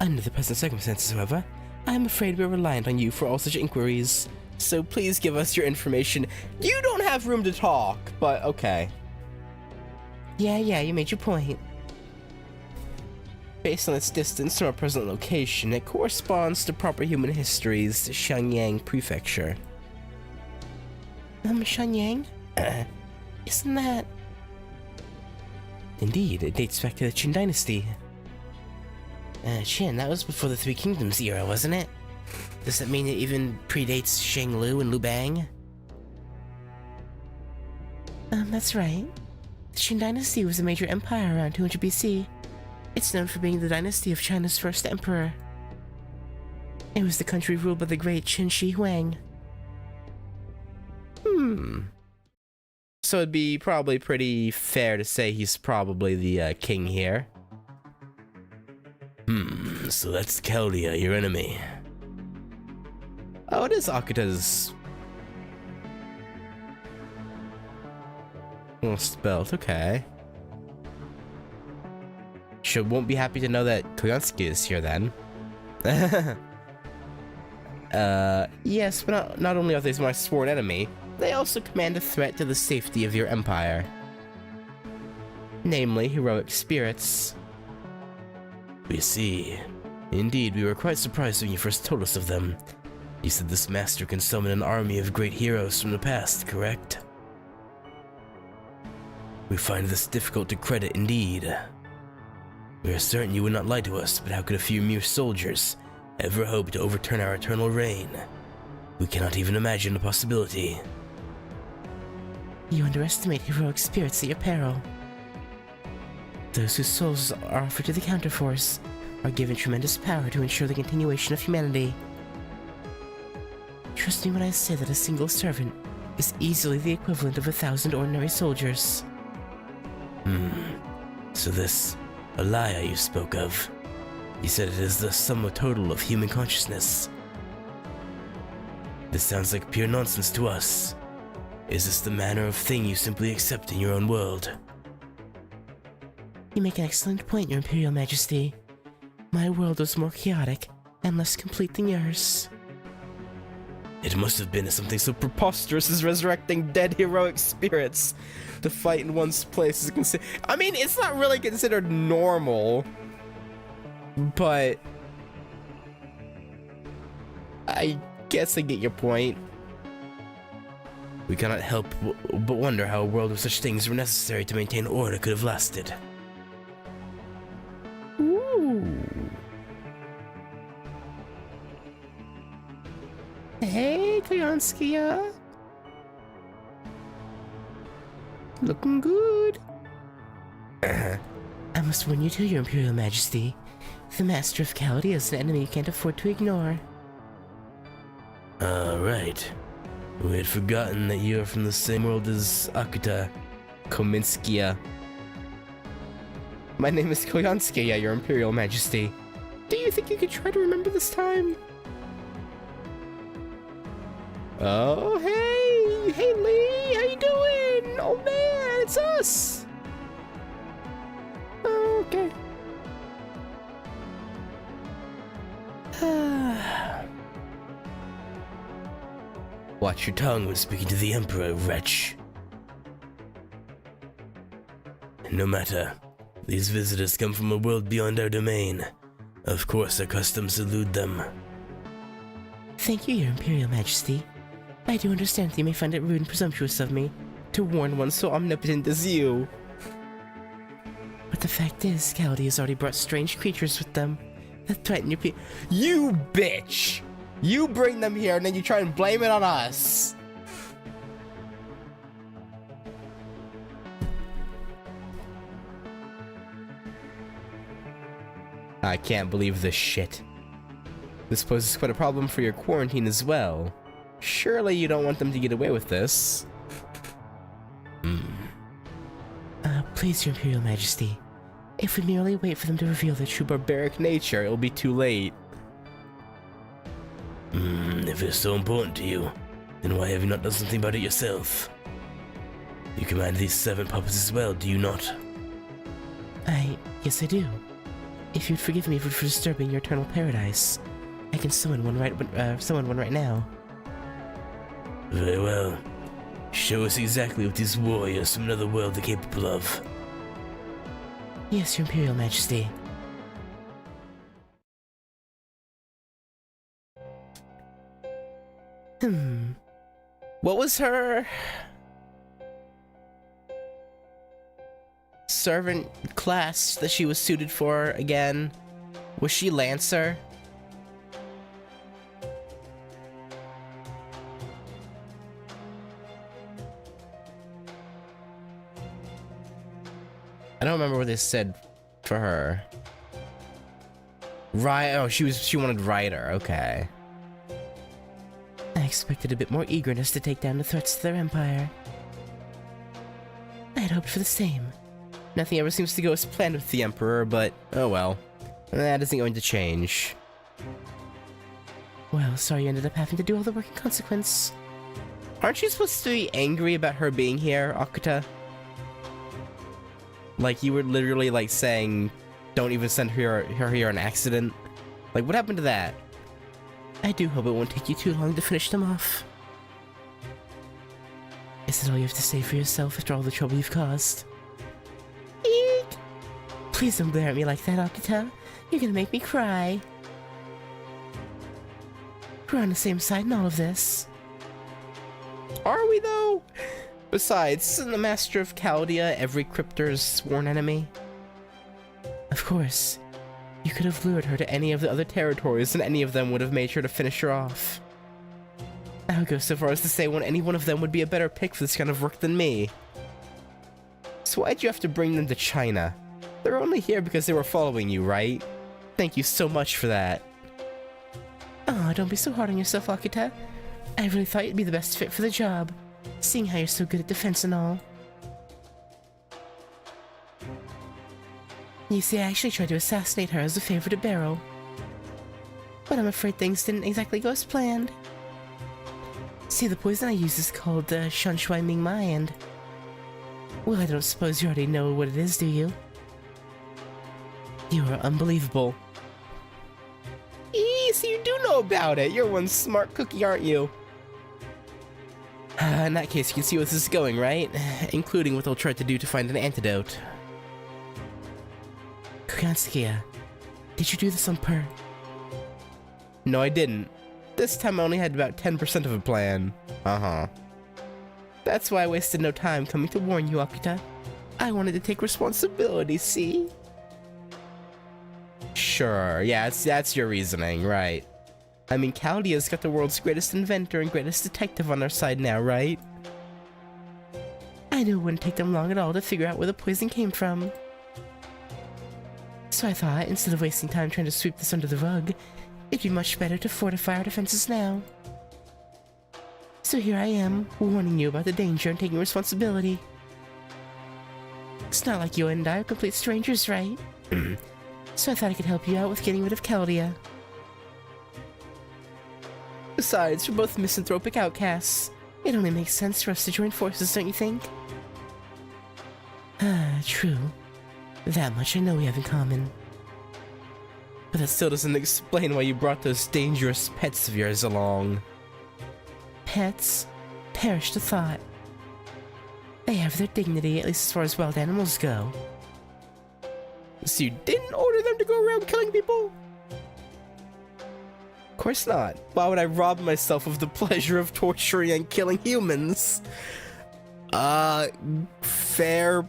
Under the present circumstances, however, I am afraid we're reliant on you for all such inquiries. So please give us your information. You don't have room to talk, but okay. Yeah, you made your point. Based on its distance from our present location, it corresponds to proper human history's Xiangyang Prefecture. Xiangyang? Isn't that... Indeed, it dates back to the Qin Dynasty. Qin, that was before the Three Kingdoms era, wasn't it? Does that mean it even predates Shanglu and Liu Bang? That's right. The Qin Dynasty was a major empire around 200 BC. It's known for being the dynasty of China's first emperor. It was the country ruled by the great Qin Shi Huang. So it'd be probably pretty fair to say he's probably the king here. So that's Keldia, your enemy. Oh, it is Akuta's Lost Belt, okay. Won't be happy to know that Koyonsuke is here then. Yes, but not only are they my sworn enemy, they also command a threat to the safety of your empire. Namely, heroic spirits. We see. Indeed, we were quite surprised when you first told us of them. You said this master can summon an army of great heroes from the past, correct? We find this difficult to credit indeed. We are certain you would not lie to us, but how could a few mere soldiers ever hope to overturn our eternal reign? We cannot even imagine the possibility. You underestimate heroic spirits at your peril. Those whose souls are offered to the counterforce are given tremendous power to ensure the continuation of humanity. Trust me when I say that a single servant is easily the equivalent of 1,000 ordinary soldiers. So this Alaya you spoke of, you said it is the sum total of human consciousness. This sounds like pure nonsense to us. Is this the manner of thing you simply accept in your own world? You make an excellent point, Your Imperial Majesty. My world was more chaotic and less complete than yours. It must have been something so Preposterous as resurrecting dead heroic spirits to fight in one's place is considered. I mean, it's not really considered normal, but I guess I get your point. We cannot help but wonder how a world of such things were necessary to maintain order could have lasted. Ooh. Hey, Koyanskia. Looking good. I must warn you too, Your Imperial Majesty. The Master of Kaldi is an enemy you can't afford to ignore. Right. We had forgotten that you are from the same world as Akuta. Kominskia. My name is Koyanskia, Your Imperial Majesty. Do you think you could try to remember this time? Oh, hey! Hey, Lee! How you doing? Oh, man! It's us! Oh, okay. Watch your tongue when speaking to the Emperor, wretch. No matter. These visitors come from a world beyond our domain. Of course, our customs elude them. Thank you, Your Imperial Majesty. I do understand that you may find it rude and presumptuous of me To warn one so omnipotent as you. but the fact is, Kaldi has already brought strange creatures with them that threaten your You bitch! You bring them here and then you try and blame it on us. I can't believe this shit. This poses quite a problem for your quarantine as well. Surely you don't want them to get away with this. Please, Your Imperial Majesty. If we merely wait for them to reveal their true Barbaric nature, it'll be too late. If it's so important to you, then why have you not done something about it yourself? You command these 7 puppets as well, do you not? Yes, I do. If you'd forgive me for disturbing your eternal paradise, I can summon one right now. Very well. Show us exactly what these warriors from another world are capable of. Yes, Your Imperial Majesty. What was her servant class that she was suited for again? Was she Lancer? I don't remember what they said for her. Oh, she wanted Rider, okay. I expected a bit more eagerness to take down the threats to their empire. I had hoped for the same. Nothing ever seems to go as planned with the Emperor, but oh well. That isn't going to change. Well, sorry you ended up having to do all the work in consequence. Aren't you supposed to be angry about her being here, Akuta? Like, you were literally, like, saying, don't even send her here on accident. Like, what happened to that? I do hope it won't take you too long to finish them off. Is that all you have to say for yourself after all the trouble you've caused? Eek! Please don't glare at me like that, Akuta. You're gonna make me cry. We're on the same side in all of this. Are we, though? Besides, isn't the Master of Chaldea every Crypter's sworn enemy? Of course. You could have lured her to any of the other territories, and any of them would have made sure to finish her off. I would go so far as to say any one of them would be a better pick for this kind of work than me. So why'd you have to bring them to China? They're only here because they were following you, right? Thank you so much for that. Oh, don't be so hard on yourself, Akita. I really thought you'd be the best fit for the job, seeing how you're so good at defense and all. You see, I actually tried to assassinate her as a favor to Barrow. But I'm afraid things didn't exactly go as planned. See, the poison I use is called Shan Shui Ming Mai, and... well, I don't suppose you already know what it is, do you? You are unbelievable. So you do know about it. You're one smart cookie, aren't you? In that case, you can see where this is going, right? Including what they'll try to do to find an antidote. Kugansukiya, did you do this on purpose? No, I didn't. This time I only had about 10% of a plan. Uh-huh. That's why I wasted no time coming to warn you, Akita. I wanted to take responsibility, see? Sure, yeah, that's your reasoning, right. I mean, Chaldea's got the world's greatest inventor and greatest detective on our side now, right? I knew it wouldn't take them long at all to figure out where the poison came from. So I thought, instead of wasting time trying to sweep this under the rug, it'd be much better to fortify our defenses now. So here I am, warning you about the danger and taking responsibility. It's not like you and I are complete strangers, right? So I thought I could help you out with getting rid of Chaldea. Besides, we're both misanthropic outcasts. It only makes sense for us to join forces, don't you think? Ah, true. That much I know we have in common. But that still doesn't explain why you brought those dangerous pets of yours along. Pets? Perish the thought. They have their dignity, at least as far as wild animals go. So you didn't order them to go around killing people? Of course not. Why would I rob myself of the pleasure of torturing and killing humans? Fair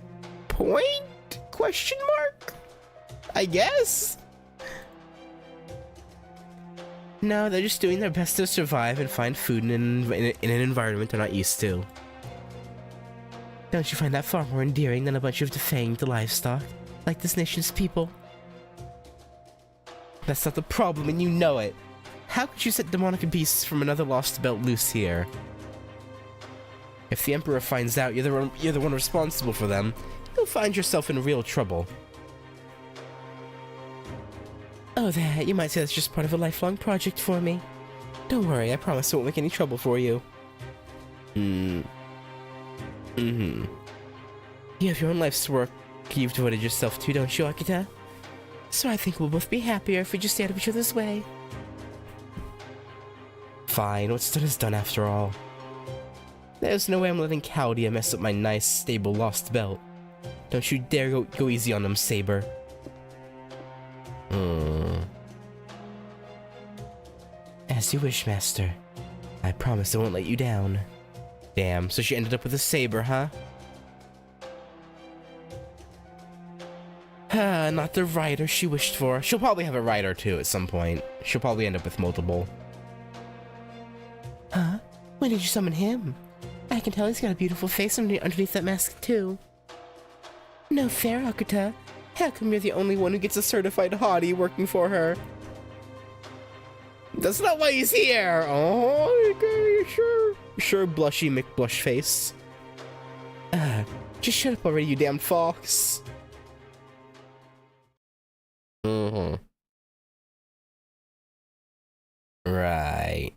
point? Question mark? I guess? No, they're just doing their best to survive and find food in an environment they're not used to. Don't you find that far more endearing than a bunch of defanged livestock, like this nation's people? That's not the problem, and you know it. How could you set demonic beasts from another lost belt loose here? If the Emperor finds out you're the one responsible for them, you'll find yourself in real trouble. Oh, that. You might say that's just part of a lifelong project for me. Don't worry, I promise I won't make any trouble for you. You have your own life's work you've devoted yourself to, don't you, Akita? So I think we'll both be happier if we just stay out of each other's way. Fine, what's done is done after all. There's no way I'm letting Chaldea mess up my nice, stable lost belt. Don't you dare go easy on them, Saber. As you wish, Master. I promise I won't let you down. Damn, so she ended up with a saber, huh? Not the rider she wished for. She'll probably have a rider too at some point. She'll probably end up with multiple. Huh? When did you summon him? I can tell he's got a beautiful face underneath that mask too. No fair, Akita. How come you're the only one who gets a certified hottie working for her? That's not why he's here! Oh, okay, sure. Sure, blushy McBlushface. Just shut up already, you damn fox. Right.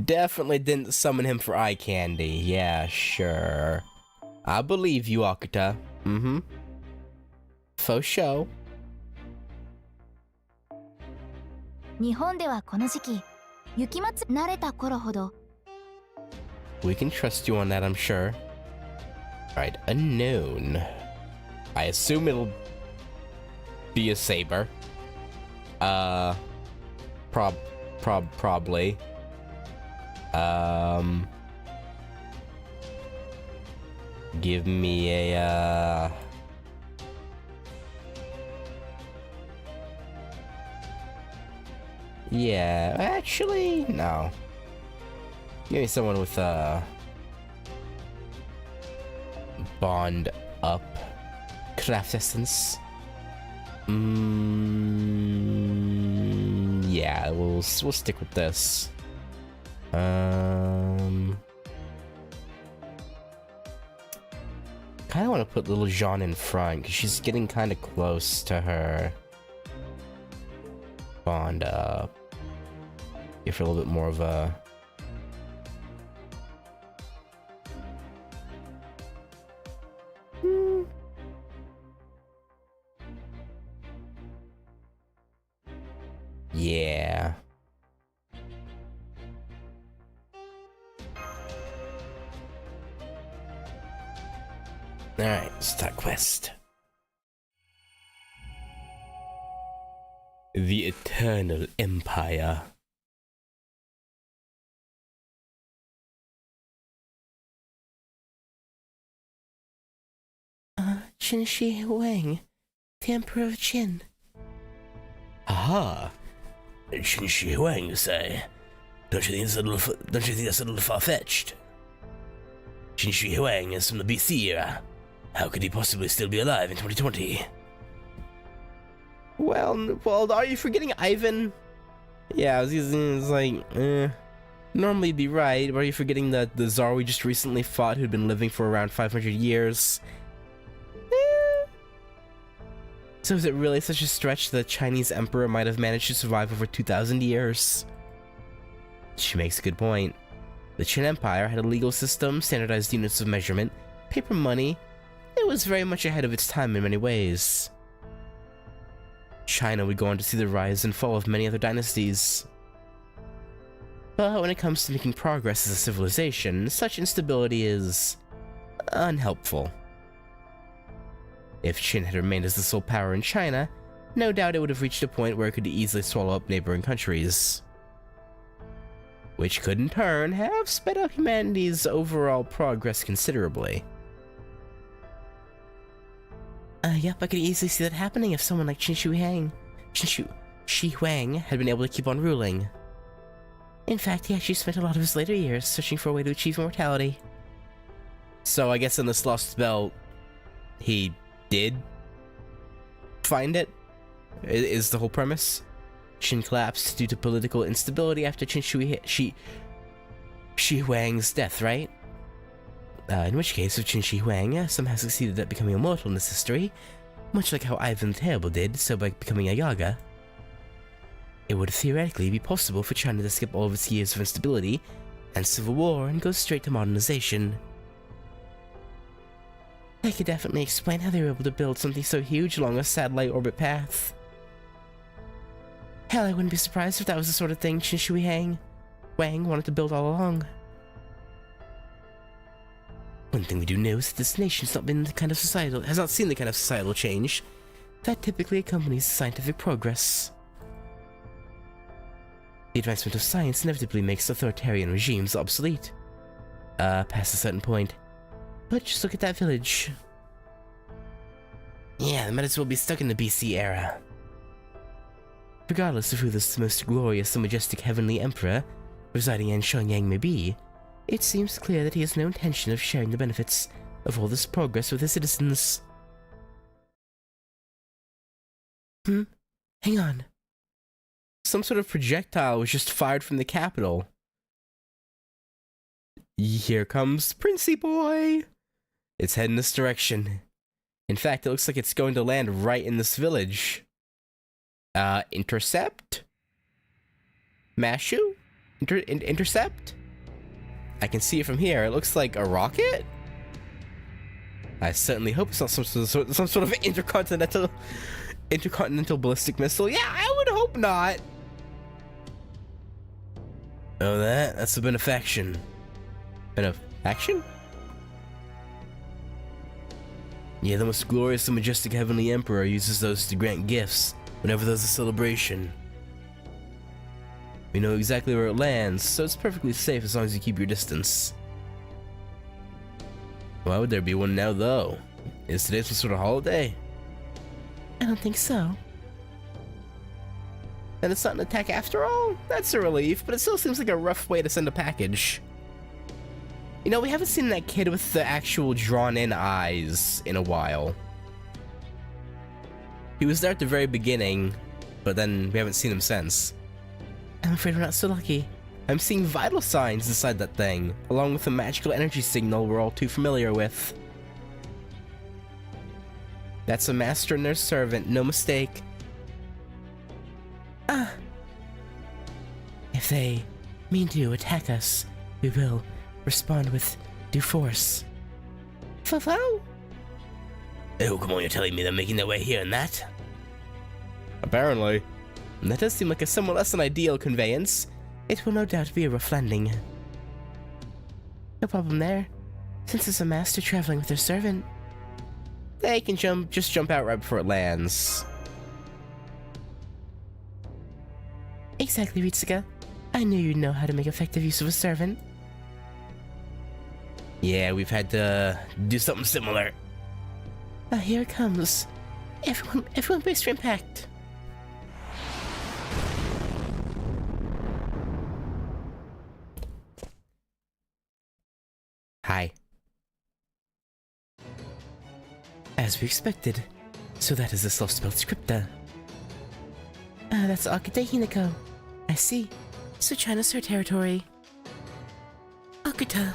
Definitely didn't summon him for eye candy. Yeah, sure. I believe you, Akita. Faux show. 日本ではこの時期、雪祭り慣れた頃ほど We can trust you on that, I'm sure. Alright, unknown. I assume it'll be a saber. Probably. Give me a, Yeah, actually, no. Give me someone with bond up craft essence. Yeah, we'll stick with this. Kind of want to put little Jean in front because she's getting kind of close to her bond up. Give her a little bit more of a. Yeah. Alright, start quest. The Eternal Empire. Qin Shi Huang, the Emperor of Qin. Aha! Qin Shi Huang, you say? Don't you think that's a little far-fetched? Qin Shi Huang is from the BC era. How could he possibly still be alive in 2020? Well, are you forgetting Ivan? Yeah, I was using it's like, normally you'd be right, but are you forgetting that the Tsar we just recently fought who'd been living for around 500 years? So is it really such a stretch that the Chinese emperor might have managed to survive over 2,000 years? She makes a good point. The Qin Empire had a legal system, standardized units of measurement, paper money. It was very much ahead of its time in many ways. China would go on to see the rise and fall of many other dynasties. But when it comes to making progress as a civilization, such instability is unhelpful. If Qin had remained as the sole power in China, no doubt it would have reached a point where it could easily swallow up neighboring countries, which could in turn have sped up humanity's overall progress considerably. Yep, I could easily see that happening if someone like Qin Shi Huang had been able to keep on ruling. In fact, he actually spent a lot of his later years searching for a way to achieve immortality. So I guess in this Lost Spell, he did find it, is the whole premise. Qin collapsed due to political instability after Qin Shi Huang's death, right? In which case, if Qin Shi Huang somehow succeeded at becoming immortal in this history, much like how Ivan the Terrible did, so by becoming a Yaga, it would theoretically be possible for China to skip all of its years of instability and civil war and go straight to modernization. That could definitely explain how they were able to build something so huge along a satellite orbit path. Hell, I wouldn't be surprised if that was the sort of thing Qin Shi Huang wanted to build all along. One thing we do know is that this nation's has not seen the kind of societal change that typically accompanies scientific progress. The advancement of science inevitably makes authoritarian regimes obsolete, past a certain point. But just look at that village. Yeah, they might as well be stuck in the BC era. Regardless of who this most glorious and majestic heavenly emperor residing in Shenyang may be, it seems clear that he has no intention of sharing the benefits of all this progress with his citizens. Hang on. Some sort of projectile was just fired from the capital. Here comes Princey Boy! It's heading this direction. In fact, it looks like it's going to land right in this village. Intercept? Mashu? Intercept? I can see it from here. It looks like a rocket? I certainly hope it's not some sort of intercontinental ballistic missile. Yeah, I would hope not. Oh, that's a benefaction. Benefaction? Yeah, the most glorious and majestic heavenly emperor uses those to grant gifts whenever there's a celebration. We know exactly where it lands, so it's perfectly safe as long as you keep your distance. Why would there be one now, though? Is today some sort of holiday? I don't think so. Then it's not an attack after all? That's a relief, but it still seems like a rough way to send a package. You know, we haven't seen that kid with the actual drawn-in eyes in a while. He was there at the very beginning, but then we haven't seen him since. I'm afraid we're not so lucky. I'm seeing vital signs inside that thing, along with a magical energy signal we're all too familiar with. That's a master and their servant, no mistake. If they mean to attack us, we will respond with due force. Fo-fo? Oh, come on, you're telling me they're making their way here and that? Apparently. That does seem like a somewhat less than ideal conveyance. It will no doubt be a rough landing. No problem there. Since it's a master traveling with their servant, they can just jump out right before it lands. Exactly, Ritsuka. I knew you'd know how to make effective use of a servant. Yeah, we've had to do something similar. Here it comes. Everyone brace for impact. Hi. As we expected. So that is the soft-spelled scripta. That's Akuta Hinako. I see. So China's her territory. Akuta.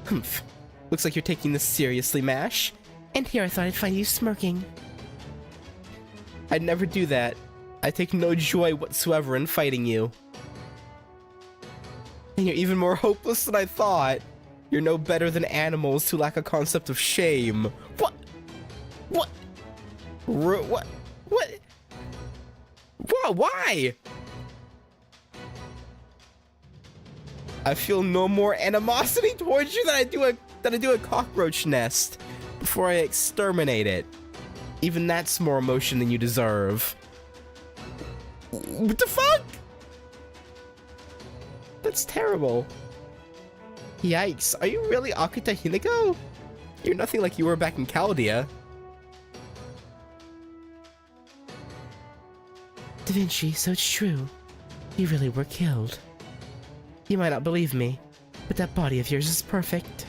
Humph. Looks like you're taking this seriously, Mash. And here I thought I'd find you smirking. I'd never do that. I take no joy whatsoever in fighting you. And you're even more hopeless than I thought. You're no better than animals who lack a concept of shame. What? What? What? What? Why? I feel no more animosity towards you than I do a cockroach nest before I exterminate it. Even that's more emotion than you deserve. What the fuck? That's terrible. Yikes, are you really Akuta Hinako? You're nothing like you were back in Chaldea. Da Vinci, so it's true. You really were killed. You might not believe me, but that body of yours is perfect.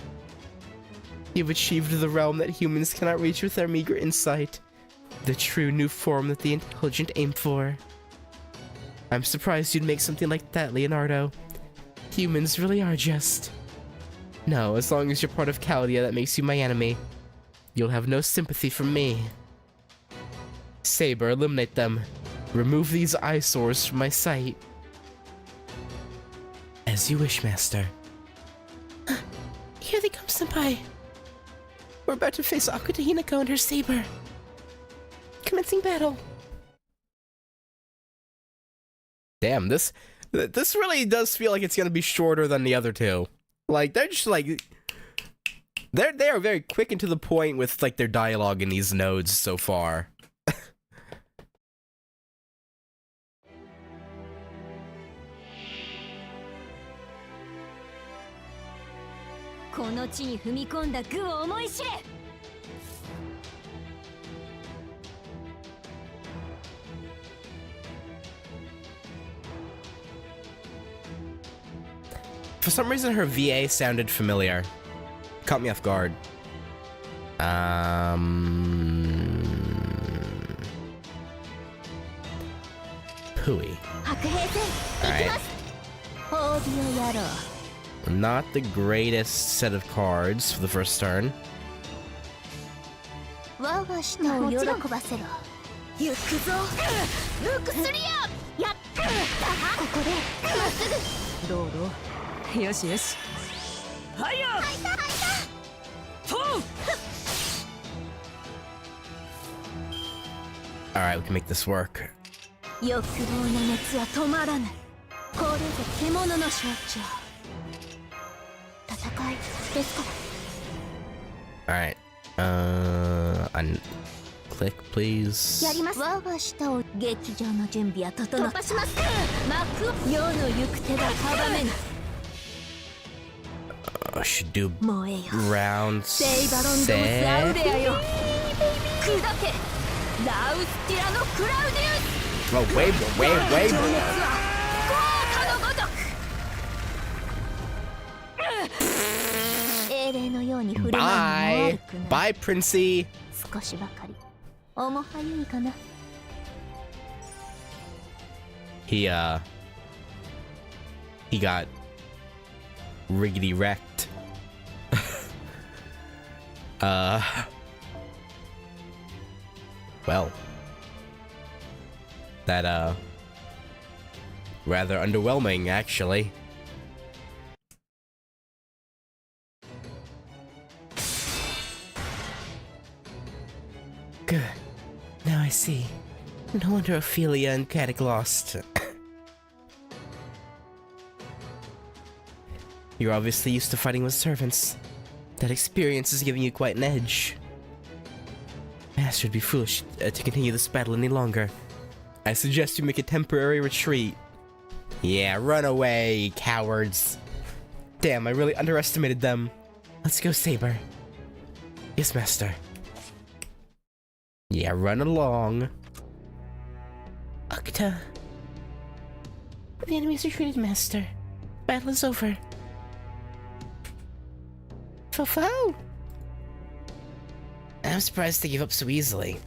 You've achieved the realm that humans cannot reach with their meager insight. The true new form that the intelligent aim for. I'm surprised you'd make something like that, Leonardo. Humans really are just... No, as long as you're part of Chaldea, that makes you my enemy. You'll have no sympathy from me. Saber, eliminate them. Remove these eyesores from my sight. As you wish, Master. Here they come, Senpai. We're about to face Akuta Hinako and her saber. Commencing battle. Damn, this really does feel like it's gonna be shorter than the other two. Like, they're just like... They are very quick and to the point with, like, their dialogue in these nodes so far. この地に踏み込んだ愚を思い知れ。 For some reason, her VA sounded familiar. Caught me off guard. Pooey. Alright. Not the greatest set of cards for the first turn. Alright, we can make this work. Alright. Click, please. Should do round 7. Well, way more, way more. Bye! Bye, Princey! He got riggedy wrecked. Well. That, rather underwhelming, actually. Good. Now I see. No wonder Ophelia and Caddick lost. You're obviously used to fighting with servants. That experience is giving you quite an edge. Master would be foolish to continue this battle any longer. I suggest you make a temporary retreat. Yeah, run away, cowards. Damn, I really underestimated them. Let's go, Saber. Yes, Master. Yeah, run along. Akita. The enemies retreated, Master. Battle is over. Fofo! I'm surprised they gave up so easily.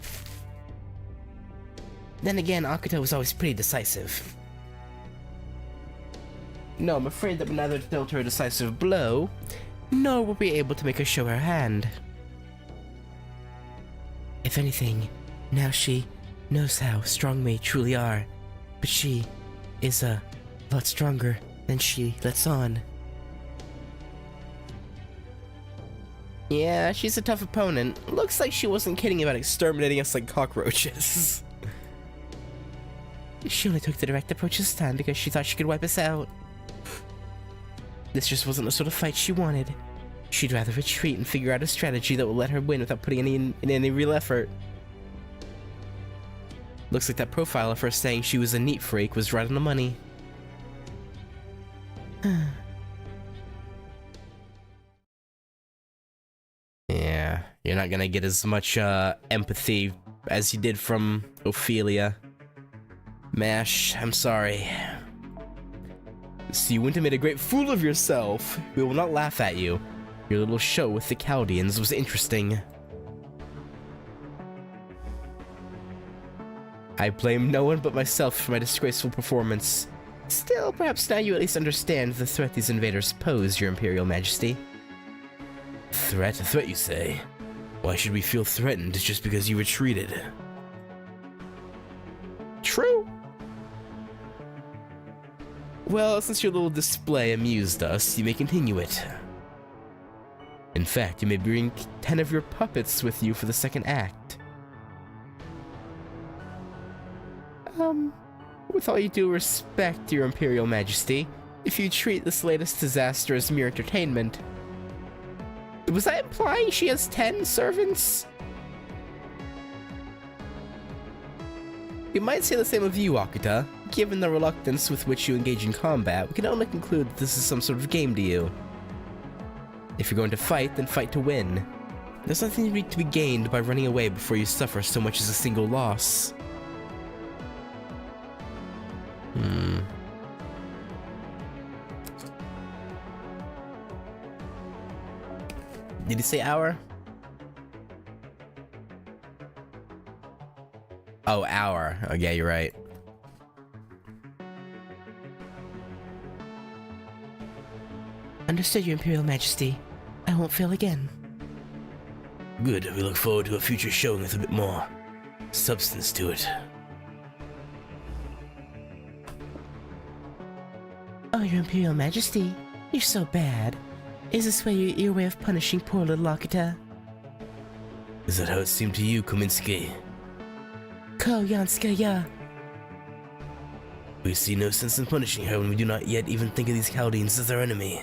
Then again, Akita was always pretty decisive. No, I'm afraid that we neither dealt her a decisive blow, nor were we able to make her show her hand. If anything, now she knows how strong we truly are, but she is a lot stronger than she lets on. Yeah, she's a tough opponent. Looks like she wasn't kidding about exterminating us like cockroaches. She only took the direct approach this time because she thought she could wipe us out. This just wasn't the sort of fight she wanted. She'd rather retreat and figure out a strategy that will let her win without putting in any real effort. Looks like that profile of her saying she was a neat freak was right on the money. Yeah, you're not gonna get as much empathy as you did from Ophelia. Mash, I'm sorry. So you went and made a great fool of yourself. We will not laugh at you. Your little show with the Chaldeans was interesting. I blame no one but myself for my disgraceful performance. Still, perhaps now you at least understand the threat these invaders pose, Your Imperial Majesty. Threat? A threat, you say? Why should we feel threatened just because you retreated? True. Well, since your little display amused us, you may continue it. In fact, you may bring 10 of your puppets with you for the second act. With all due respect, Your Imperial Majesty, if you treat this latest disaster as mere entertainment... Was I implying she has 10 servants? We might say the same of you, Akita. Given the reluctance with which you engage in combat, we can only conclude that this is some sort of game to you. If you're going to fight, then fight to win. There's nothing to be gained by running away before you suffer so much as a single loss. Did he say hour? Oh, hour. Oh, yeah, you're right. Understood, Your Imperial Majesty. I won't fail again. Good. We look forward to a future showing with a bit more substance to it. Oh, Your Imperial Majesty, you're so bad. Is this your way of punishing poor little Akita? Is that how it seemed to you, Kominsky? Koyanska, yeah. We see no sense in punishing her when we do not yet even think of these Chaldeans as our enemy.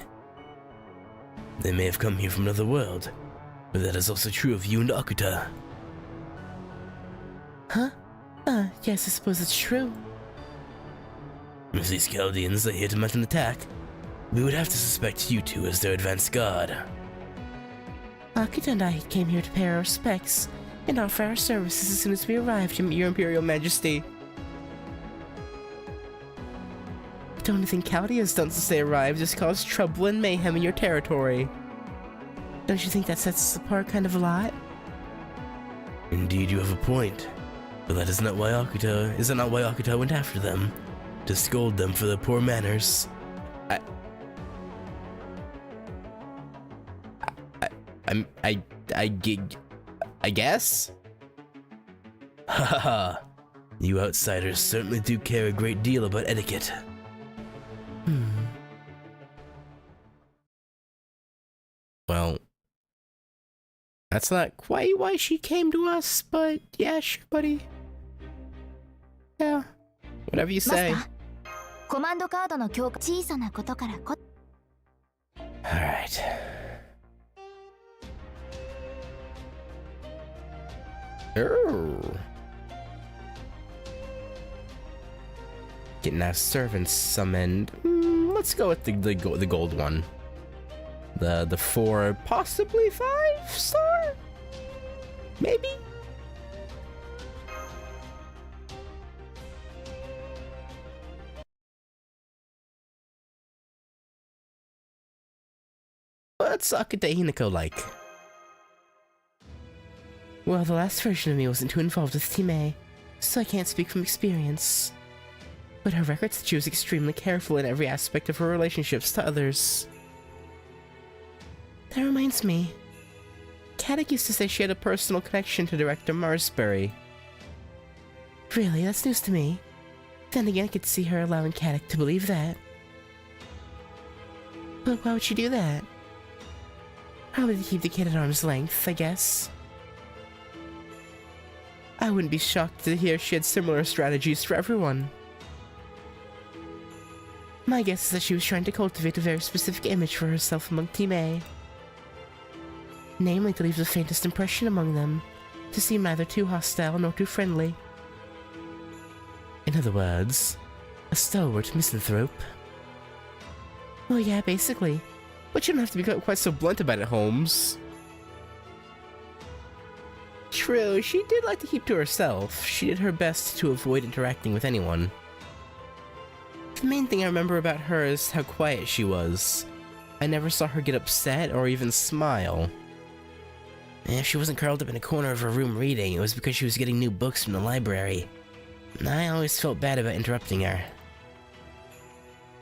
They may have come here from another world, but that is also true of you and Akuta. Huh? Yes, I suppose it's true. If these Chaldeans are here to mount an attack, we would have to suspect you two as their advance guard. Akita and I came here to pay our respects and offer our services as soon as we arrived, Your Imperial Majesty. The only thing Cloudy has done since they arrived is cause trouble and mayhem in your territory. Don't you think that sets us apart kind of a lot? Indeed, you have a point. But that is not why Akuta went after them. To scold them for their poor manners. I guess? Haha. You outsiders certainly do care a great deal about etiquette. Well, that's not quite why she came to us, but yeah, sure, buddy. Yeah, whatever you マス say. ターコマンドカードの強化小さなことからこ Alright. Oh. Getting our servants summoned. Let's go with the gold one. The 4, possibly 5-star? Maybe? What's Akuta Hinako like? Well, the last version of me wasn't too involved with Team A, so I can't speak from experience. But her record said she was extremely careful in every aspect of her relationships to others. That reminds me. Caddick used to say she had a personal connection to Director Marsbury. Really? That's news to me. Then again, I could see her allowing Caddick to believe that. But why would she do that? Probably to keep the kid at arm's length, I guess. I wouldn't be shocked to hear she had similar strategies for everyone. My guess is that she was trying to cultivate a very specific image for herself among Team A. Namely, to leave the faintest impression among them, to seem neither too hostile nor too friendly. In other words, a stalwart misanthrope. Well, yeah, basically. But you don't have to be quite so blunt about it, Holmes. True, she did like to keep to herself. She did her best to avoid interacting with anyone. The main thing I remember about her is how quiet she was. I never saw her get upset or even smile. And if she wasn't curled up in a corner of her room reading, it was because she was getting new books from the library. And I always felt bad about interrupting her.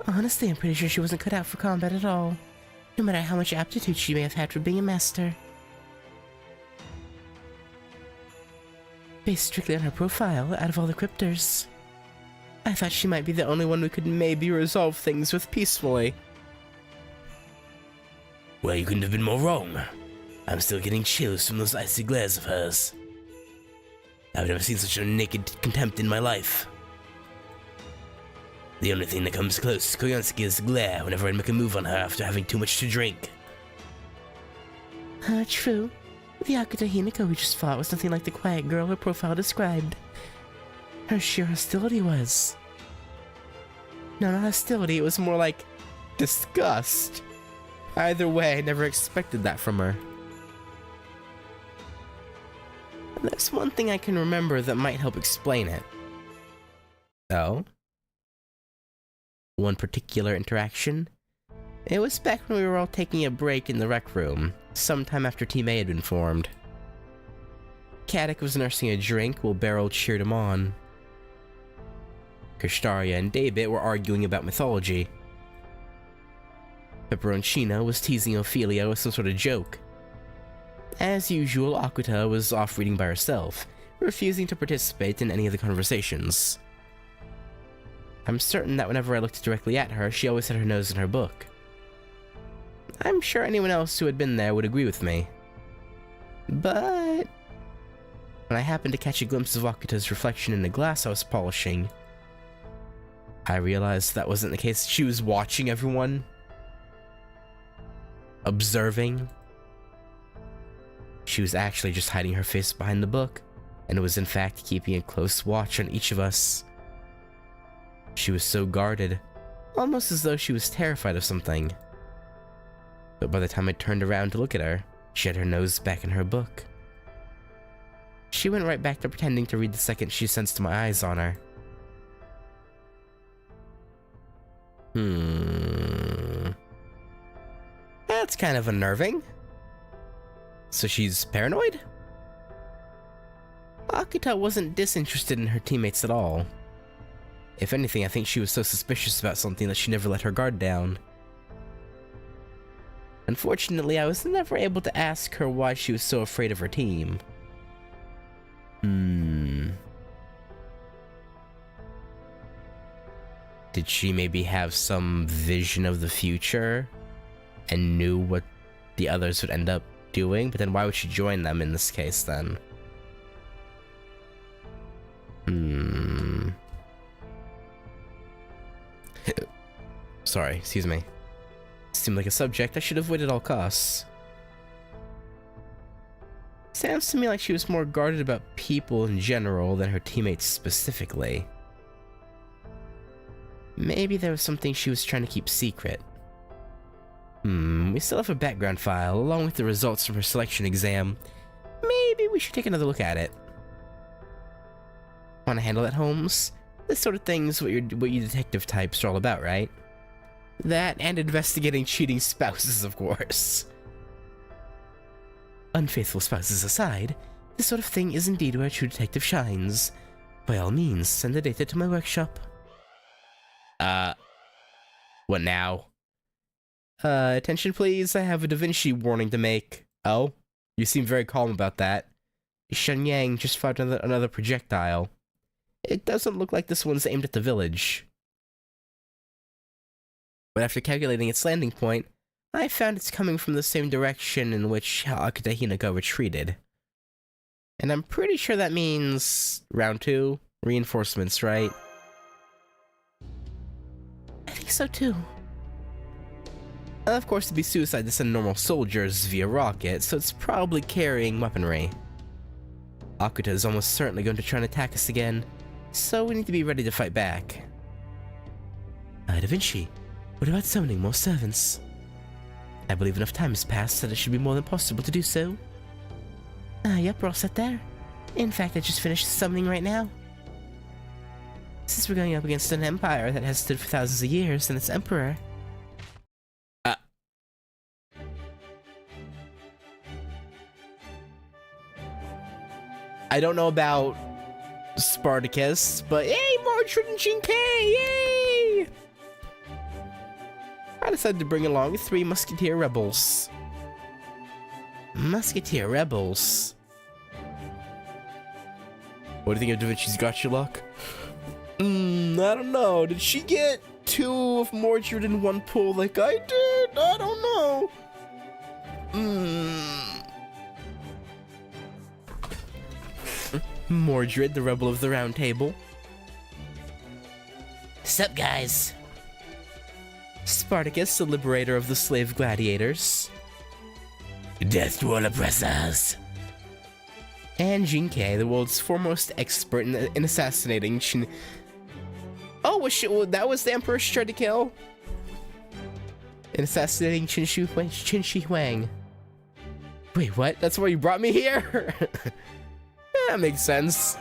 Honestly, I'm pretty sure she wasn't cut out for combat at all, no matter how much aptitude she may have had for being a master. Based strictly on her profile, out of all the cryptors, I thought she might be the only one we could maybe resolve things with peacefully. Well, you couldn't have been more wrong. I'm still getting chills from those icy glares of hers. I've never seen such a naked contempt in my life. The only thing that comes close to Koyonsuke's glare whenever I make a move on her after having too much to drink. True. The Akuta Hinako we just fought was nothing like the quiet girl her profile described. Her sheer hostility was. No, not hostility, it was more like disgust. Either way, I never expected that from her. There's one thing I can remember that might help explain it. Oh? One particular interaction? It was back when we were all taking a break in the rec room, sometime after Team A had been formed. Caddick was nursing a drink while Beryl cheered him on. Kashtaria and David were arguing about mythology. Pepperoncino was teasing Ophelia with some sort of joke. As usual, Akuta was off reading by herself, refusing to participate in any of the conversations. I'm certain that whenever I looked directly at her, she always had her nose in her book. I'm sure anyone else who had been there would agree with me. But when I happened to catch a glimpse of Akuta's reflection in the glass I was polishing, I realized that wasn't the case. She was watching everyone. Observing. She was actually just hiding her face behind the book, and was in fact keeping a close watch on each of us. She was so guarded, almost as though she was terrified of something. But by the time I turned around to look at her, she had her nose back in her book. She went right back to pretending to read the second she sensed my eyes on her. That's kind of unnerving. So she's paranoid? Akita wasn't disinterested in her teammates at all. If anything, I think she was so suspicious about something that she never let her guard down. Unfortunately, I was never able to ask her why she was so afraid of her team. Did she maybe have some vision of the future and knew what the others would end up doing? But then why would she join them in this case then? Sorry, excuse me. Seemed like a subject I should avoid at all costs. Sounds to me like she was more guarded about people in general than her teammates specifically. Maybe there was something she was trying to keep secret. We still have a background file, along with the results from her selection exam. Maybe we should take another look at it. Want to handle that, Holmes? This sort of thing's what you detective types are all about, right? That and investigating cheating spouses, of course. Unfaithful spouses aside, this sort of thing is indeed where a true detective shines. By all means, send the data to my workshop. What now? Attention please, I have a Da Vinci warning to make. Oh? You seem very calm about that. Shenyang just fired another projectile. It doesn't look like this one's aimed at the village. But after calculating its landing point, I found it's coming from the same direction in which Akita Hinako retreated. And I'm pretty sure that means round 2, reinforcements, right? I think so too. Of course, it'd be suicide to send normal soldiers via rocket, so it's probably carrying weaponry. Akita is almost certainly going to try and attack us again, so we need to be ready to fight back. Da Vinci, what about summoning more servants? I believe enough time has passed that it should be more than possible to do so. Yep, we're all set there. In fact, I just finished summoning right now. Since we're going up against an empire that has stood for thousands of years and its emperor. I don't know about Spartacus, but yay, Mordred and Jinke, yay! I decided to bring along 3 Musketeer Rebels. Musketeer Rebels? What do you think of Da Vinci's Gacha luck? I don't know. Did she get 2 of Mordred in one pull like I did? I don't know. Mordred, the Rebel of the Round Table. Sup, guys? Spartacus, the liberator of the slave gladiators. Death to all oppressors. And Jinke, the world's foremost expert in assassinating Oh, that was the emperor she tried to kill? In assassinating Qin Shi Huang. Wait, what? That's why you brought me here? That makes sense.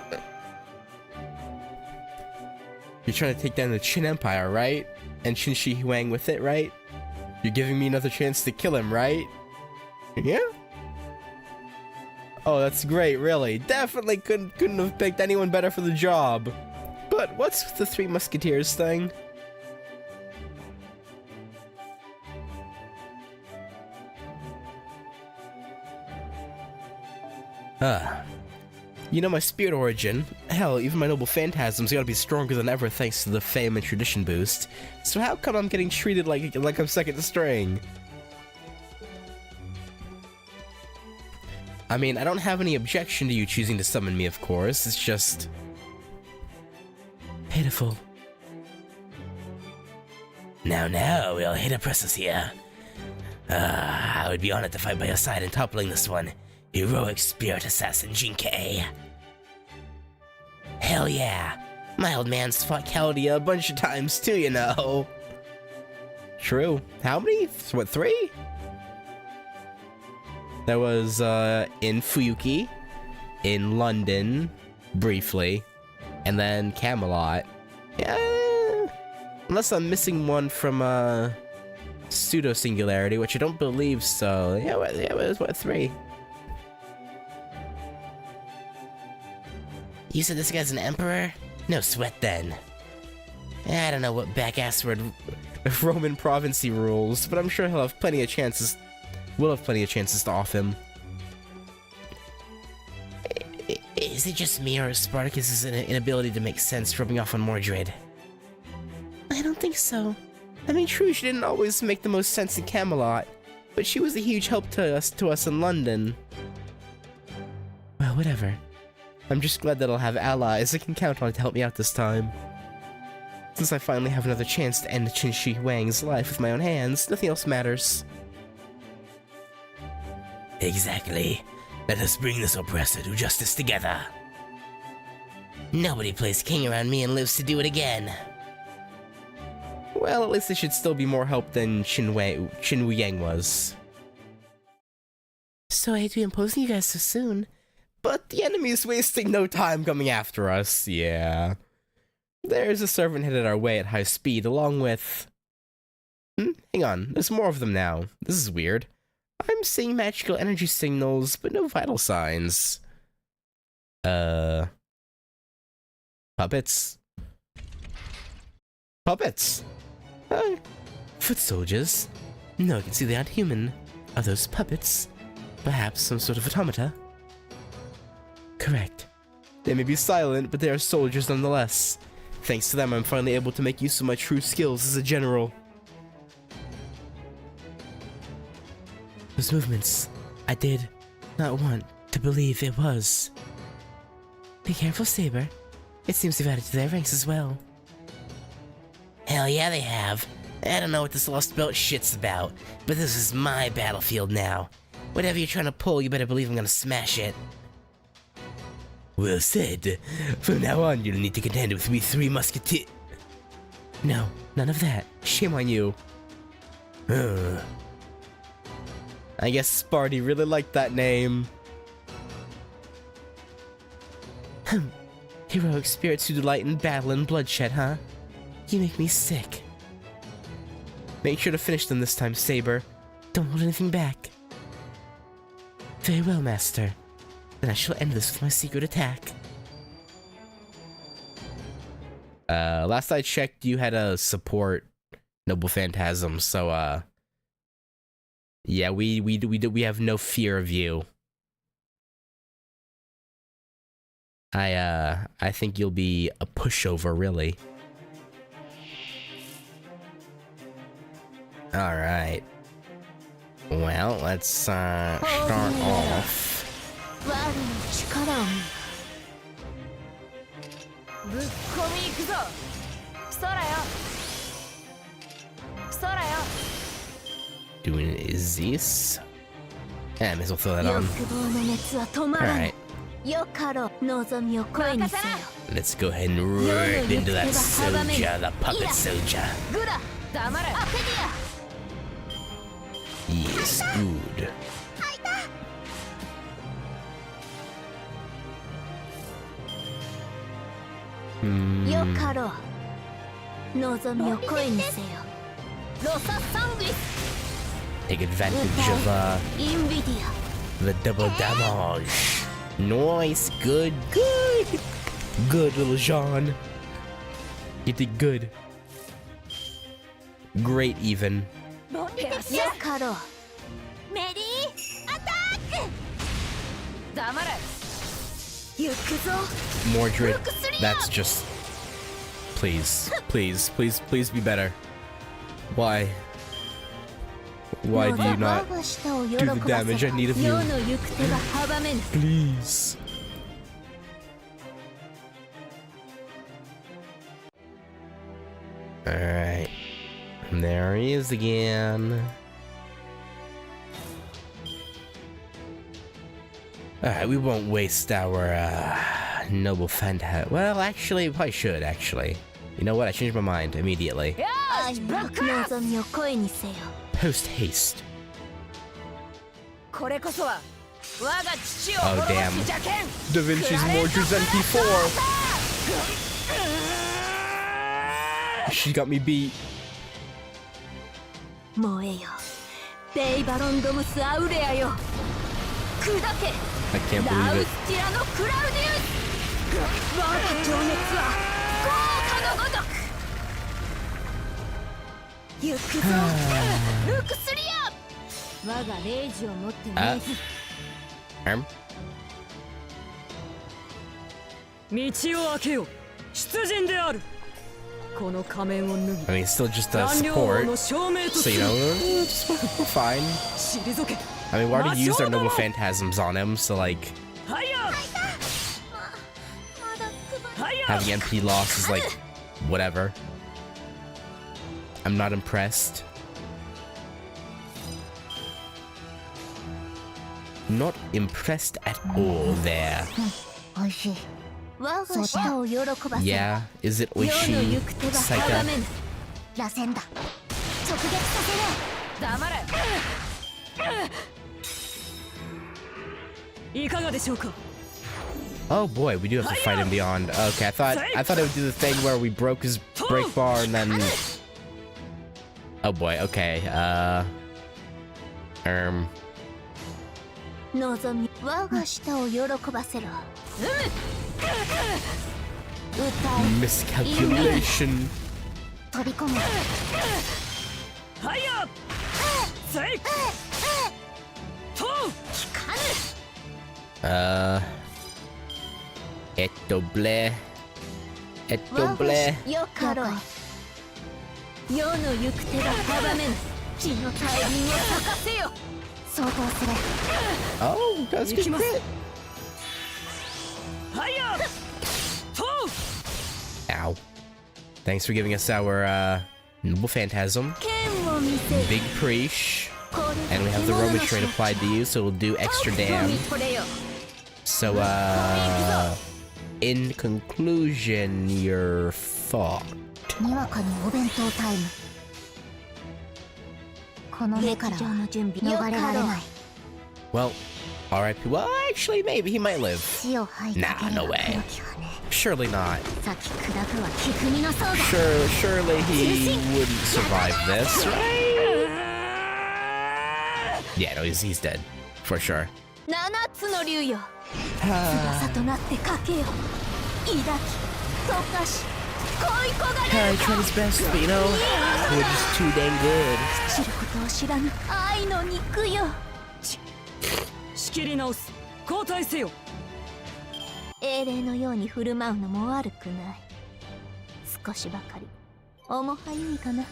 You're trying to take down the Qin Empire, right? And Qin Shi Huang with it, right? You're giving me another chance to kill him, right? Yeah? Oh, that's great, really. Definitely couldn't have picked anyone better for the job. But what's with the 3 Musketeers thing? You know my spirit origin. Hell, even my noble phantasms gotta be stronger than ever thanks to the fame and tradition boost. So how come I'm getting treated like I'm second string? I mean, I don't have any objection to you choosing to summon me, of course. It's just pitiful. Now, we'll hit oppressors here. I would be honored to fight by your side in toppling this one. Heroic spirit assassin Jinke. Hell yeah. My old man's fought Chaldia a bunch of times too, you know. True. How many? What, 3? There was, in Fuyuki, in London, briefly, and then Camelot. Yeah. Unless I'm missing one from, pseudo-singularity, which I don't believe so. Yeah, it was, what, 3? You said this guy's an emperor? No sweat then. I don't know what back-ass word... Roman province rules, but I'm sure he'll have plenty of chances. We'll have plenty of chances to off him. Is it just me, or Spartacus' inability to make sense rubbing off on Mordred? I don't think so. I mean, true, she didn't always make the most sense in Camelot, but she was a huge help to us in London. Well, whatever. I'm just glad that I'll have allies I can count on to help me out this time. Since I finally have another chance to end Qin Shi Huang's life with my own hands, nothing else matters. Exactly. Let us bring this oppressor to justice together. Nobody plays king around me and lives to do it again. Well, at least there should still be more help than Qin Wu Yang was. So I hate to be imposing you guys so soon, but the enemy is wasting no time coming after us, yeah. There's a servant headed our way at high speed, along with... hang on, there's more of them now. This is weird. I'm seeing magical energy signals, but no vital signs. Puppets? Puppets! Foot soldiers? No, I can see they aren't human. Are those puppets? Perhaps some sort of automata? Correct. They may be silent, but they are soldiers nonetheless. Thanks to them, I'm finally able to make use of my true skills as a general. Those movements, I did not want to believe it was. Be careful, Saber. It seems they've added to their ranks as well. Hell yeah, they have. I don't know what this lost belt shit's about, but this is my battlefield now. Whatever you're trying to pull, you better believe I'm gonna smash it. Well said. From now on, you'll need to contend with we 3 musketeers. No, none of that. Shame on you. I guess Sparty really liked that name. Heroic spirits who delight in battle and bloodshed, huh? You make me sick. Make sure to finish them this time, Saber. Don't hold anything back. Very well, Master. Then I shall end this with my secret attack. Last I checked, you had a support Noble Phantasm, so, yeah, we have no fear of you. I think you'll be a pushover, really. Alright. Well, let's, start off. Doing this. Yeah, I may as well throw that on. Alright. Let's go ahead and rip into that soldier, the puppet soldier. Yes, good. Take advantage of the double damage. Nice, good. Good, little Jean. You did good. Great, even. Mordred, that's just... Please be better. Why? Why do you not do the damage I need of you? Please. Alright. There he is again. Alright, we won't waste our, Noble Phantasm. Well, actually, we probably should, actually. You know what? I changed my mind immediately. Post haste. Oh, damn. Da Vinci's Mordred's MP4. She got me beat. 燃えよベイバロンドムスアウレアよ砕け I can't ラ believe ウ it. スティアのクラウディウス我が情熱は豪華のごとく行くぞルクスリア我がレイジを持って命ず Arm? 道を開けよ出陣であるこの仮面を脱ぎ I mean, still just a 残量 support. の証明と So, す you る know, we're fine. 退け I mean, we already used our noble phantasms on him, so, like, はいや having MP loss is, like, whatever. I'm not impressed. Not impressed at all there. おいしい我が舌を喜ばせ Yeah, is it 世の Oishi 行く手は Saika? 阻めぬ螺旋だ直撃させない黙れいかがでしょうか Oh boy, we do have to fight him beyond. Okay, I thought it would do the thing where we broke his break bar and then. Oh boy, okay. 望み我が舌を喜ばせろ歌い Miscalculation. 取り込むはいやせいと聞かぬ Bleh. 我が Bleh. よかろう世の行く手が阻めぬ血の大輪を咲かせよ相当する Oh, that's good. Crit. はいやと Ow. Thanks for giving us our noble phantasm, 剣を見せる big preach, これ and we have the Roman trait applied to you, so it'll do extra 見 damn. 取れよ So, in conclusion, you're fucked. にわかにお弁当タイムこの目からは逃れられない Well, alright. Well, actually, maybe he might live. 血を吐いて Nah, no way. 黒き羽 Surely not. 先砕くは木組みの層だ Surely he wouldn't survive this, right? Yeah, no, he's dead. For sure. 七つの竜よ翼となってかけよ抱き溶かし恋焦がれ He tried his best, but you know, we're just too dang good. 知ることを知らぬ愛の肉よ仕切り直す交代せよ英霊のように振る舞うのも悪くない少しばかり面はいいかな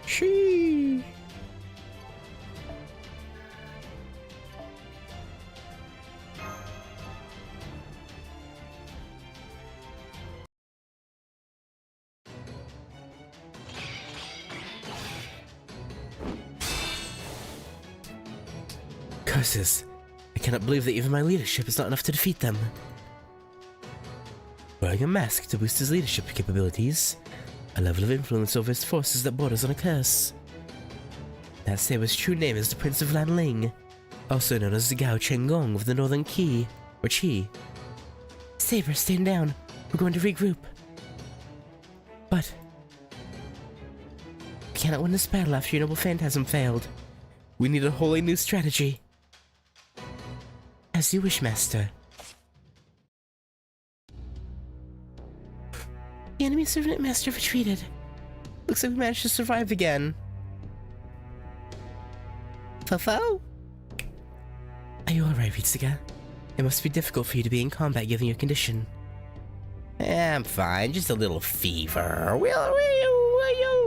Sheesh. Curses. I cannot believe that even my leadership is not enough to defeat them. Wearing a mask to boost his leadership capabilities, a level of influence over his forces that borders on a curse. That Saber's true name is the Prince of Lanling, also known as the Gao Chenggong of the Northern Qi, or Qi. Saber, stand down. We're going to regroup. But we cannot win this battle after your noble phantasm failed. We need a wholly new strategy. As you wish, Master. The enemy servant master retreated. Looks like we managed to survive again. Fofo? Are you alright, Ritsuga? It must be difficult for you to be in combat given your condition. I'm fine, just a little fever.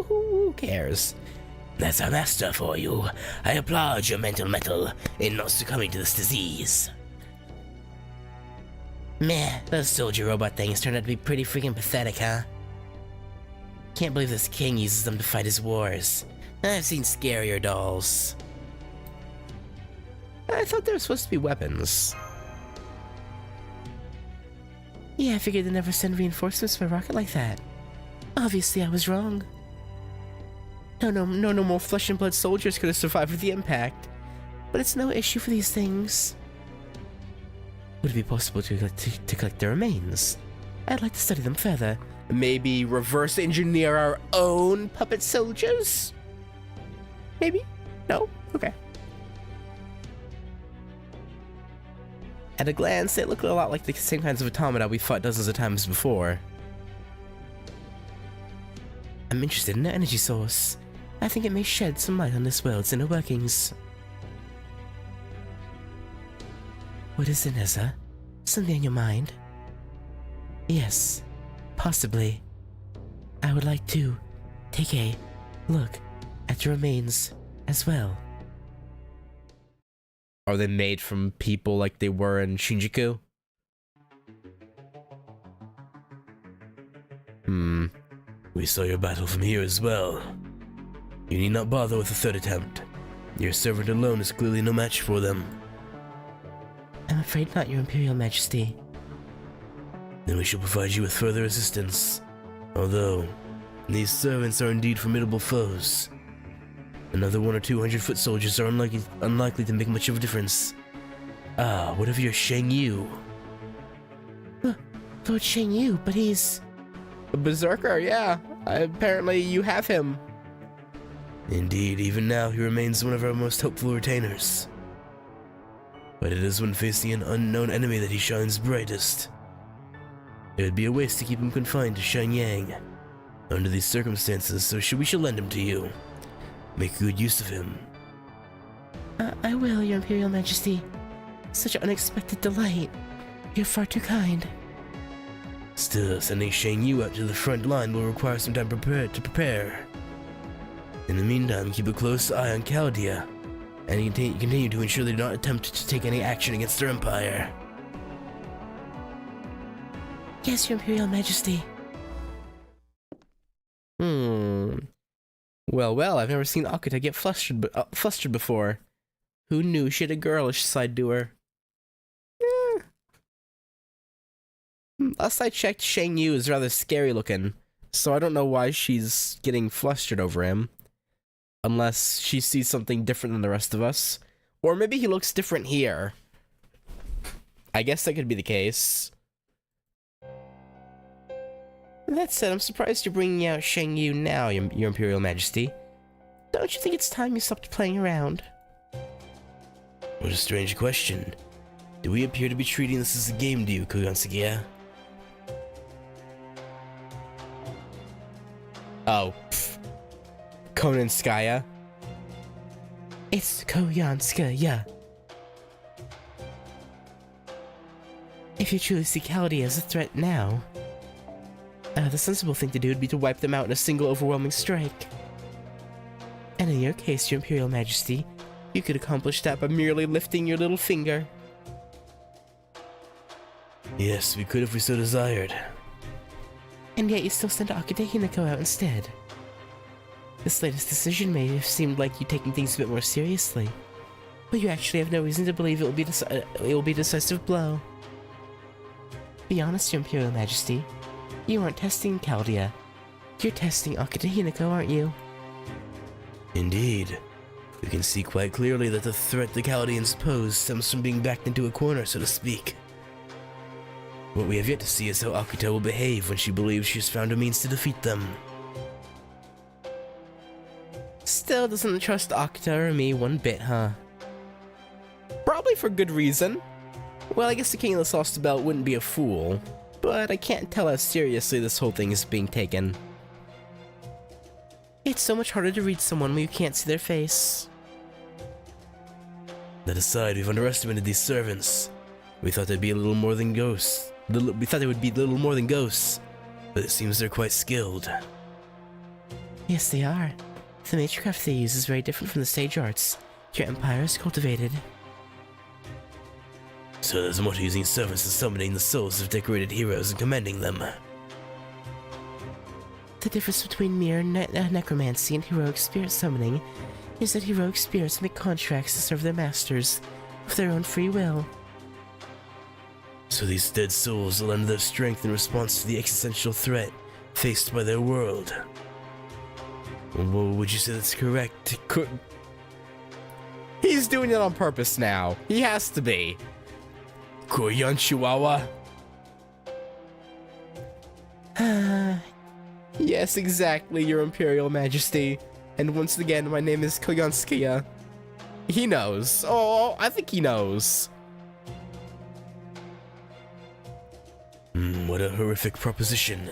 Who cares? That's a master for you. I applaud your mental mettle in not succumbing to this disease. Meh, those soldier robot things turned out to be pretty freaking pathetic, huh? Can't believe this king uses them to fight his wars. I've seen scarier dolls. I thought they were supposed to be weapons. Yeah, I figured they'd never send reinforcements by rocket like that. Obviously, I was wrong. No more flesh and blood soldiers could have survived with the impact. But it's no issue for these things. Would it be possible to collect their remains? I'd like to study them further. Maybe reverse engineer our own puppet soldiers? Maybe? No? Okay. At a glance, they look a lot like the same kinds of automata we fought dozens of times before. I'm interested in the energy source. I think it may shed some light on this world's inner workings. What is it, Nessa? Something on your mind? Yes, possibly. I would like to take a look at the remains as well. Are they made from people like they were in Shinjuku? We saw your battle from here as well. You need not bother with a third attempt. Your servant alone is clearly no match for them. I'm afraid not, Your Imperial Majesty. Then we shall provide you with further assistance. Although, these servants are indeed formidable foes. Another 100 or 200 foot soldiers are unlikely to make much of a difference. Ah, what of your Shang Yu? Lord Shang Yu, but he's... a berserker, yeah. Apparently you have him. Indeed, even now he remains one of our most hopeful retainers. But it is when facing an unknown enemy that he shines brightest. It would be a waste to keep him confined to Shenyang under these circumstances, so we shall lend him to you. Make good use of him. I will, Your Imperial Majesty. Such an unexpected delight. You're far too kind. Still, sending Shang Yu out to the front line will require some time to prepare. In the meantime, keep a close eye on Chaldea, and continue to ensure they do not attempt to take any action against their empire. Yes, Your Imperial Majesty. Well, I've never seen Akita get flustered before. Who knew she had a girlish side to her? Last I checked, Shang Yu is rather scary looking, so I don't know why she's getting flustered over him. Unless she sees something different than the rest of us. Or maybe he looks different here. I guess that could be the case. That said, I'm surprised you're bringing out Shang Yu now, Your Imperial Majesty. Don't you think it's time you stopped playing around? What a strange question. Do we appear to be treating this as a game to you, Koyonsugiya? Oh, Konanskaya. It's Koyanskaya. If you truly see Chaldea as a threat now, the sensible thing to do would be to wipe them out in a single overwhelming strike. And in your case, Your Imperial Majesty, you could accomplish that by merely lifting your little finger. Yes, we could if we so desired. And yet you still sent Akita Hinako out instead. This latest decision may have seemed like you taking things a bit more seriously, but you actually have no reason to believe it will be a decisive blow. Be honest, Your Imperial Majesty. You aren't testing Chaldea. You're testing Akita Hinako, aren't you? Indeed. We can see quite clearly that the threat the Chaldeans pose stems from being backed into a corner, so to speak. What we have yet to see is how Akita will behave when she believes she has found a means to defeat them. Still doesn't trust Akita or me one bit, huh? Probably for good reason. Well, I guess the King of the Lost Belt wouldn't be a fool, but I can't tell how seriously this whole thing is being taken. It's so much harder to read someone when you can't see their face. That aside, we've underestimated these servants. We thought they'd be a little more than ghosts. We thought they would be little more than ghosts, but it seems they're quite skilled. Yes, they are. The magecraft they use is very different from the stage arts your empire has cultivated. So there's more to using servants than summoning the souls of decorated heroes and commanding them. The difference between mere necromancy and heroic spirit summoning is that heroic spirits make contracts to serve their masters of their own free will. So these dead souls lend their strength in response to the existential threat faced by their world. Well, would you say that's correct? He's doing it on purpose now. He has to be. Koyan Chihuahua? Yes, exactly, Your Imperial Majesty. And once again, my name is Koyanskia. He knows. Oh, I think he knows. What a horrific proposition.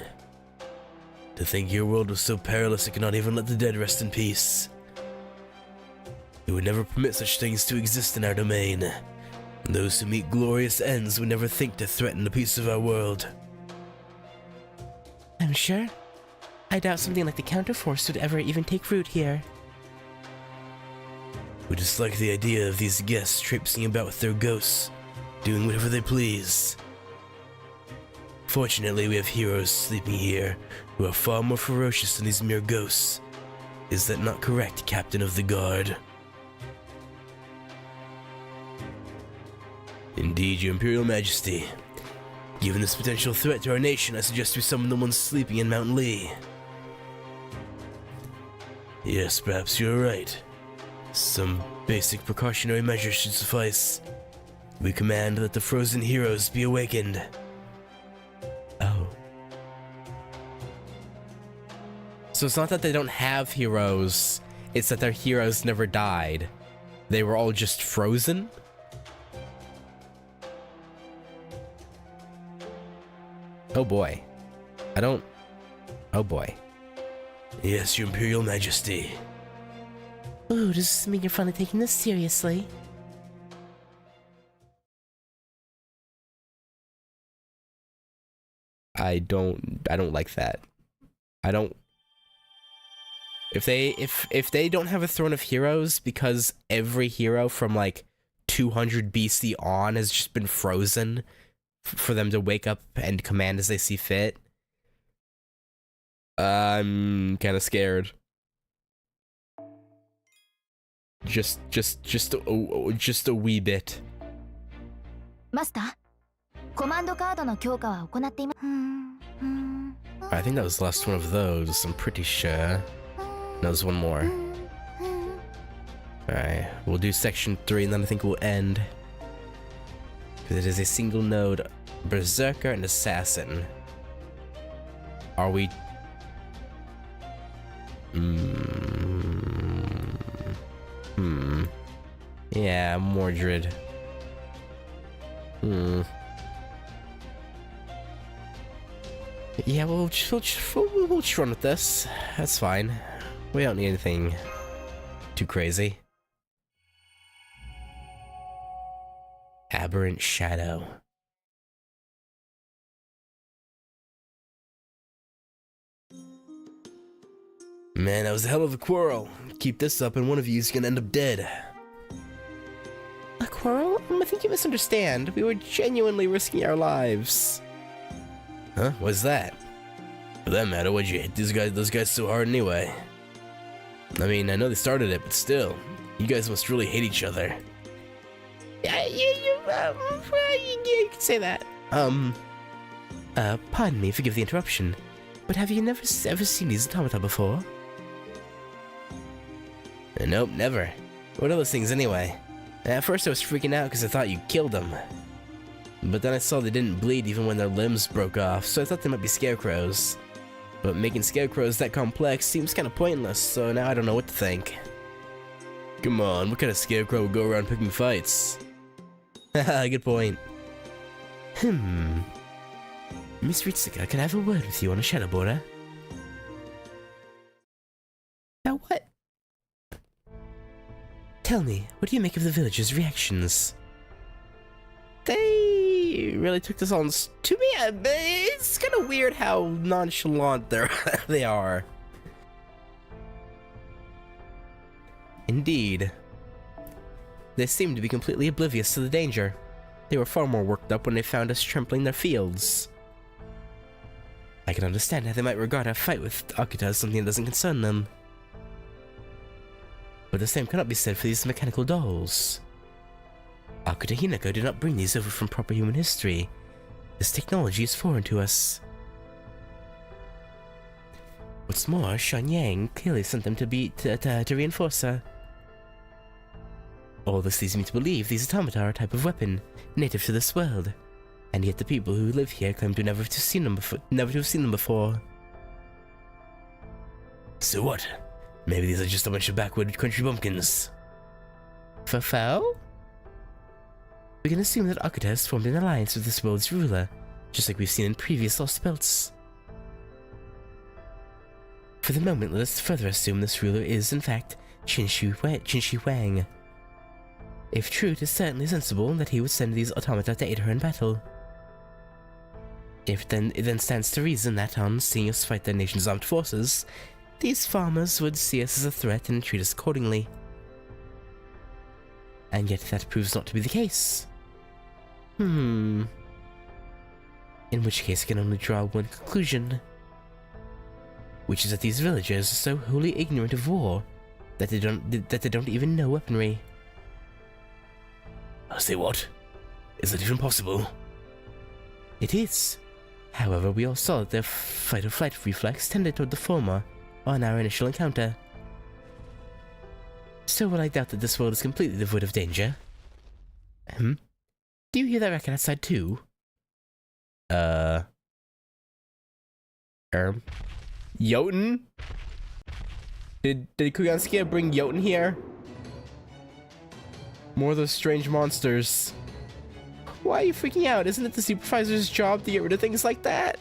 To think your world was so perilous it could not even let the dead rest in peace. We would never permit such things to exist in our domain. And those who meet glorious ends would never think to threaten the peace of our world. I'm sure. I doubt something like the Counterforce would ever even take root here. We dislike the idea of these guests traipsing about with their ghosts, doing whatever they please. Fortunately, we have heroes sleeping here who are far more ferocious than these mere ghosts. Is that not correct, Captain of the Guard? Indeed, Your Imperial Majesty. Given this potential threat to our nation, I suggest we summon the ones sleeping in Mount Lee. Yes, perhaps you're right. Some basic precautionary measures should suffice. We command that the frozen heroes be awakened. Oh. So it's not that they don't have heroes, it's that their heroes never died. They were all just frozen? Oh boy. Oh boy. Yes, Your Imperial Majesty. Ooh, does this mean you're finally taking this seriously? I don't like that. If they don't have a throne of heroes because every hero from like 200 BC on has just been frozen for them to wake up and command as they see fit, I'm kind of scared. Just a wee bit. マスター、コマンドカードの強化は行っています。I think that was the last one of those. I'm pretty sure. No, there's one more. Alright, we'll do section 3 and then I think we'll end. Because it is a single node Berserker and Assassin. Are we... Yeah, Mordred. Yeah, we'll just run with this. That's fine. We don't need anything too crazy. Aberrant Shadow. Man, that was a hell of a quarrel. Keep this up and one of you is gonna end up dead. A quarrel? I think you misunderstand. We were genuinely risking our lives. Huh? What's that? For that matter, why'd you hit those guys so hard anyway? I mean, I know they started it, but still. You guys must really hate each other. Yeah, you can say that. Pardon me, forgive the interruption, but have you ever seen these automata before? Nope, never. What are those things anyway? At first I was freaking out because I thought you killed them. But then I saw they didn't bleed even when their limbs broke off, so I thought they might be scarecrows. But making scarecrows that complex seems kind of pointless, so now I don't know what to think. Come on, what kind of scarecrow would go around picking fights? Haha, good point. Miss Ritsuka, can I have a word with you on a shadow border? Now what? Tell me, what do you make of the villagers' reactions? They really took this on to me. It's kind of weird how nonchalant they are. Indeed. They seemed to be completely oblivious to the danger. They were far more worked up when they found us trampling their fields. I can understand how they might regard our fight with Akita as something that doesn't concern them. But the same cannot be said for these mechanical dolls. Akita Hinako did not bring these over from proper human history. This technology is foreign to us. What's more, Shan Yang clearly sent them to reinforce her. All this leads me to believe these automata are a type of weapon, native to this world, And yet the people who live here claim to never to have seen them before. So what? Maybe these are just a bunch of backward country bumpkins. Fafao? We can assume that Akata has formed an alliance with this world's ruler, just like we've seen in previous Lost Belts. For the moment, let us further assume this ruler is, in fact, Qinshi Wang. If true, it is certainly sensible that he would send these automata to aid her in battle. It then stands to reason that, on seeing us fight their nation's armed forces, these farmers would see us as a threat and treat us accordingly. And yet that proves not to be the case. In which case I can only draw one conclusion. Which is that these villagers are so wholly ignorant of war that they don't even know weaponry. Say what? Is that even possible? It is. However, we all saw that their fight-or-flight reflex tended toward the former on our initial encounter. So while I doubt that this world is completely devoid of danger... Do you hear that racket outside too? Jotun? Did Kugansuke bring Jotun here? More of those strange monsters. Why are you freaking out? Isn't it the supervisor's job to get rid of things like that?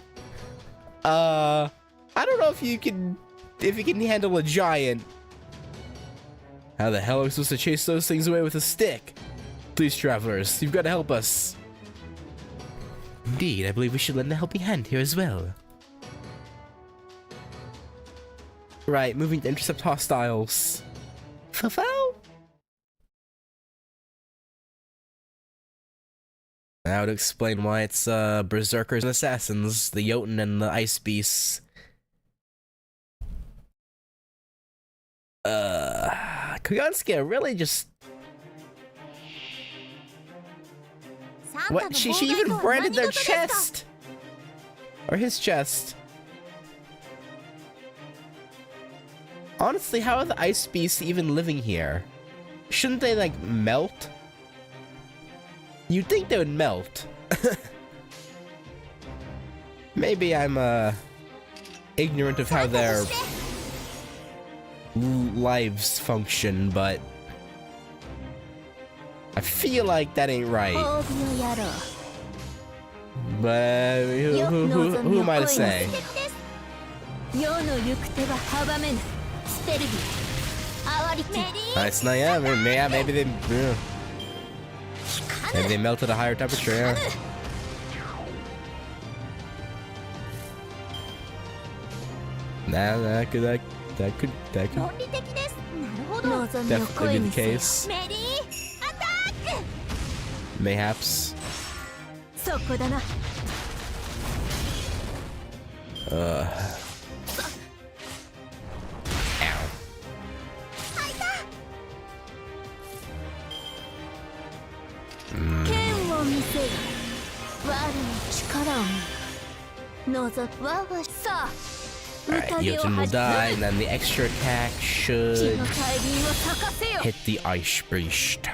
I don't know if you can handle a giant. How the hell are we supposed to chase those things away with a stick? Please, travelers, you've got to help us. Indeed, I believe we should lend a helping hand here as well. Right, moving to intercept hostiles. Fafao? Now to explain why it's berserkers and assassins, the Jotun and the ice beasts. Kugansuke really just... What? She even branded their chest! Or his chest. Honestly, how are the ice beasts even living here? Shouldn't they, like, melt? You'd think they would melt. Maybe I'm, ignorant of how their lives function, but I feel like that ain't right. But who am I to say? Nice, yeah, maybe they melt at a higher temperature, yeah. Nah, that could definitely be the case. Mayhaps. Ow. Alright, Jotun will die, and then the extra attack should hit the ice beast.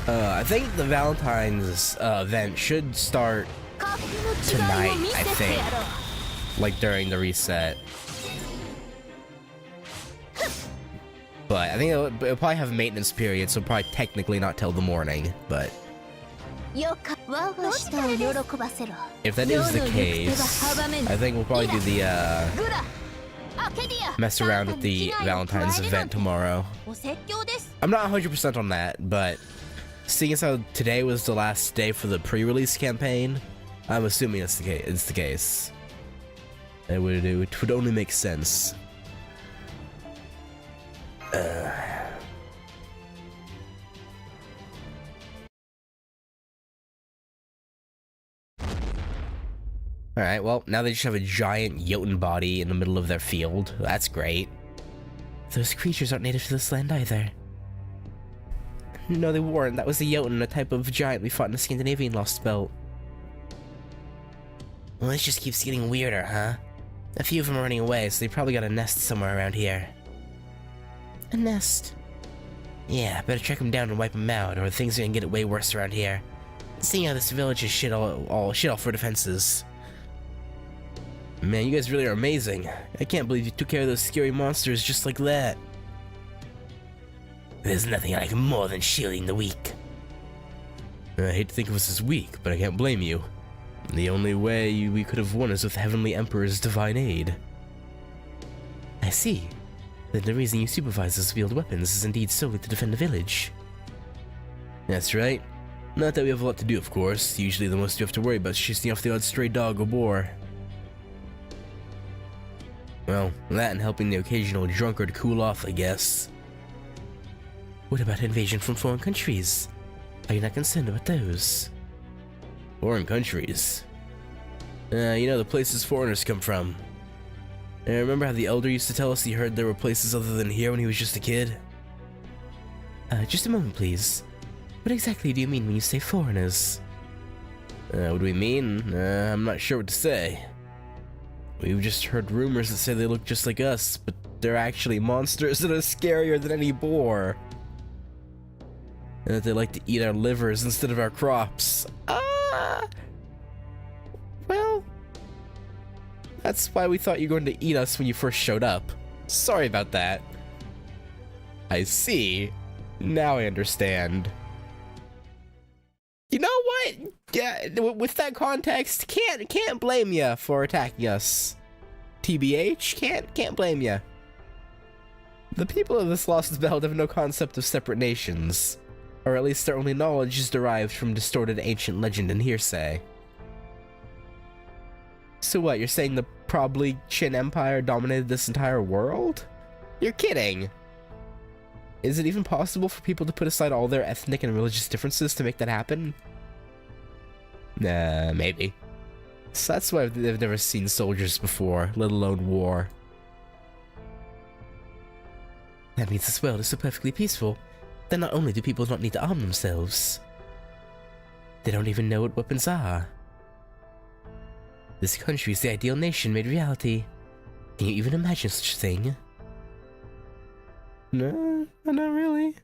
I think the Valentine's event should start tonight, I think. Like during the reset. But I think it'll probably have a maintenance period, so probably technically not till the morning, but... If that is the case, I think we'll probably do the, mess around with the Valentine's event tomorrow. I'm not 100% on that, but seeing as how today was the last day for the pre-release campaign, I'm assuming it's the case. It would only make sense. Alright, well, now they just have a giant Jotun body in the middle of their field. That's great. Those creatures aren't native to this land either. No, they weren't. That was a Jotun, a type of giant we fought in the Scandinavian Lost Belt. Well, this just keeps getting weirder, huh? A few of them are running away, so they probably got a nest somewhere around here. A nest? Yeah, better track them down and wipe them out, or things are gonna get way worse around here. Seeing how this village is shit all for defenses. Man, you guys really are amazing. I can't believe you took care of those scary monsters just like that. There's nothing I like more than shielding the weak. I hate to think of us as weak, but I can't blame you. The only way we could have won is with the Heavenly Emperor's divine aid. I see. Then the reason you supervise us wield weapons is indeed solely to defend the village. That's right. Not that we have a lot to do, of course. Usually the most you have to worry about is chasing off the odd stray dog or boar. Well, that and helping the occasional drunkard cool off, I guess. What about invasion from foreign countries? Are you not concerned about those? Foreign countries? You know, the places foreigners come from. Remember how the elder used to tell us he heard there were places other than here when he was just a kid? Just a moment, please. What exactly do you mean when you say foreigners? What do we mean? I'm not sure what to say. We've just heard rumors that say they look just like us, but they're actually monsters that are scarier than any boar. And that they like to eat our livers instead of our crops. Well, that's why we thought you were going to eat us when you first showed up. Sorry about that. I see. Now I understand. You know what? Yeah, with that context, can't blame ya for attacking us. TBH, can't blame ya. The people of this lost belt have no concept of separate nations, or at least their only knowledge is derived from distorted ancient legend and hearsay. So what, you're saying the probably Qin Empire dominated this entire world? You're kidding! Is it even possible for people to put aside all their ethnic and religious differences to make that happen? Maybe. So that's why they've never seen soldiers before, let alone war. That means this world is so perfectly peaceful that not only do people not need to arm themselves, they don't even know what weapons are. This country is the ideal nation made reality. Can you even imagine such a thing? No, not really.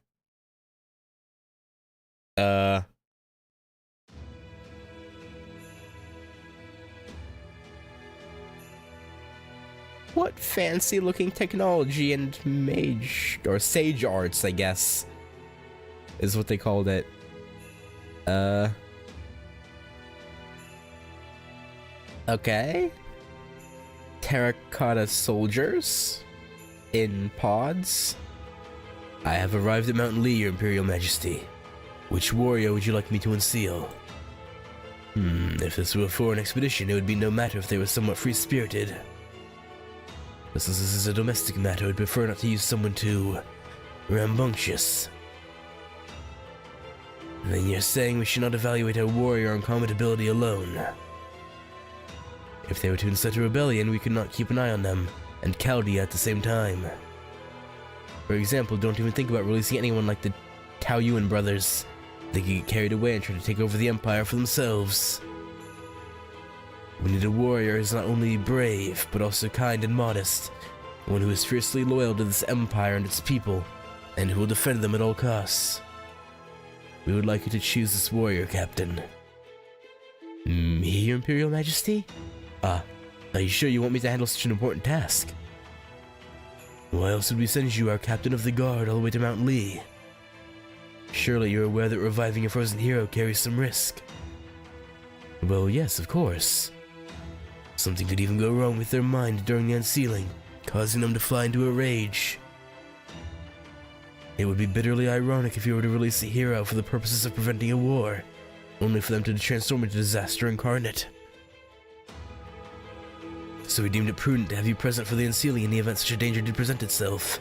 What fancy looking technology and mage, or sage arts, I guess, is what they called it. Okay. Terracotta soldiers in pods. I have arrived at Mount Lee, Your Imperial Majesty. Which warrior would you like me to unseal? If this were a foreign expedition, it would be no matter if they were somewhat free-spirited. But since this is a domestic matter, I'd prefer not to use someone too rambunctious. Then you're saying we should not evaluate our warrior on combat ability alone. If they were to incite a rebellion, we could not keep an eye on them, and Chaldea at the same time. For example, don't even think about releasing anyone like the Taoyuan brothers. They could get carried away and try to take over the empire for themselves. We need a warrior who is not only brave, but also kind and modest, one who is fiercely loyal to this empire and its people, and who will defend them at all costs. We would like you to choose this warrior, Captain. Me, Your Imperial Majesty? Are you sure you want me to handle such an important task? Why else would we send you, our Captain of the Guard, all the way to Mount Lee? Surely you're aware that reviving a frozen hero carries some risk. Well, yes, of course. Something could even go wrong with their mind during the unsealing, causing them to fly into a rage. It would be bitterly ironic if you were to release a hero for the purposes of preventing a war, only for them to transform into disaster incarnate. So we deemed it prudent to have you present for the unsealing in the event such a danger did present itself.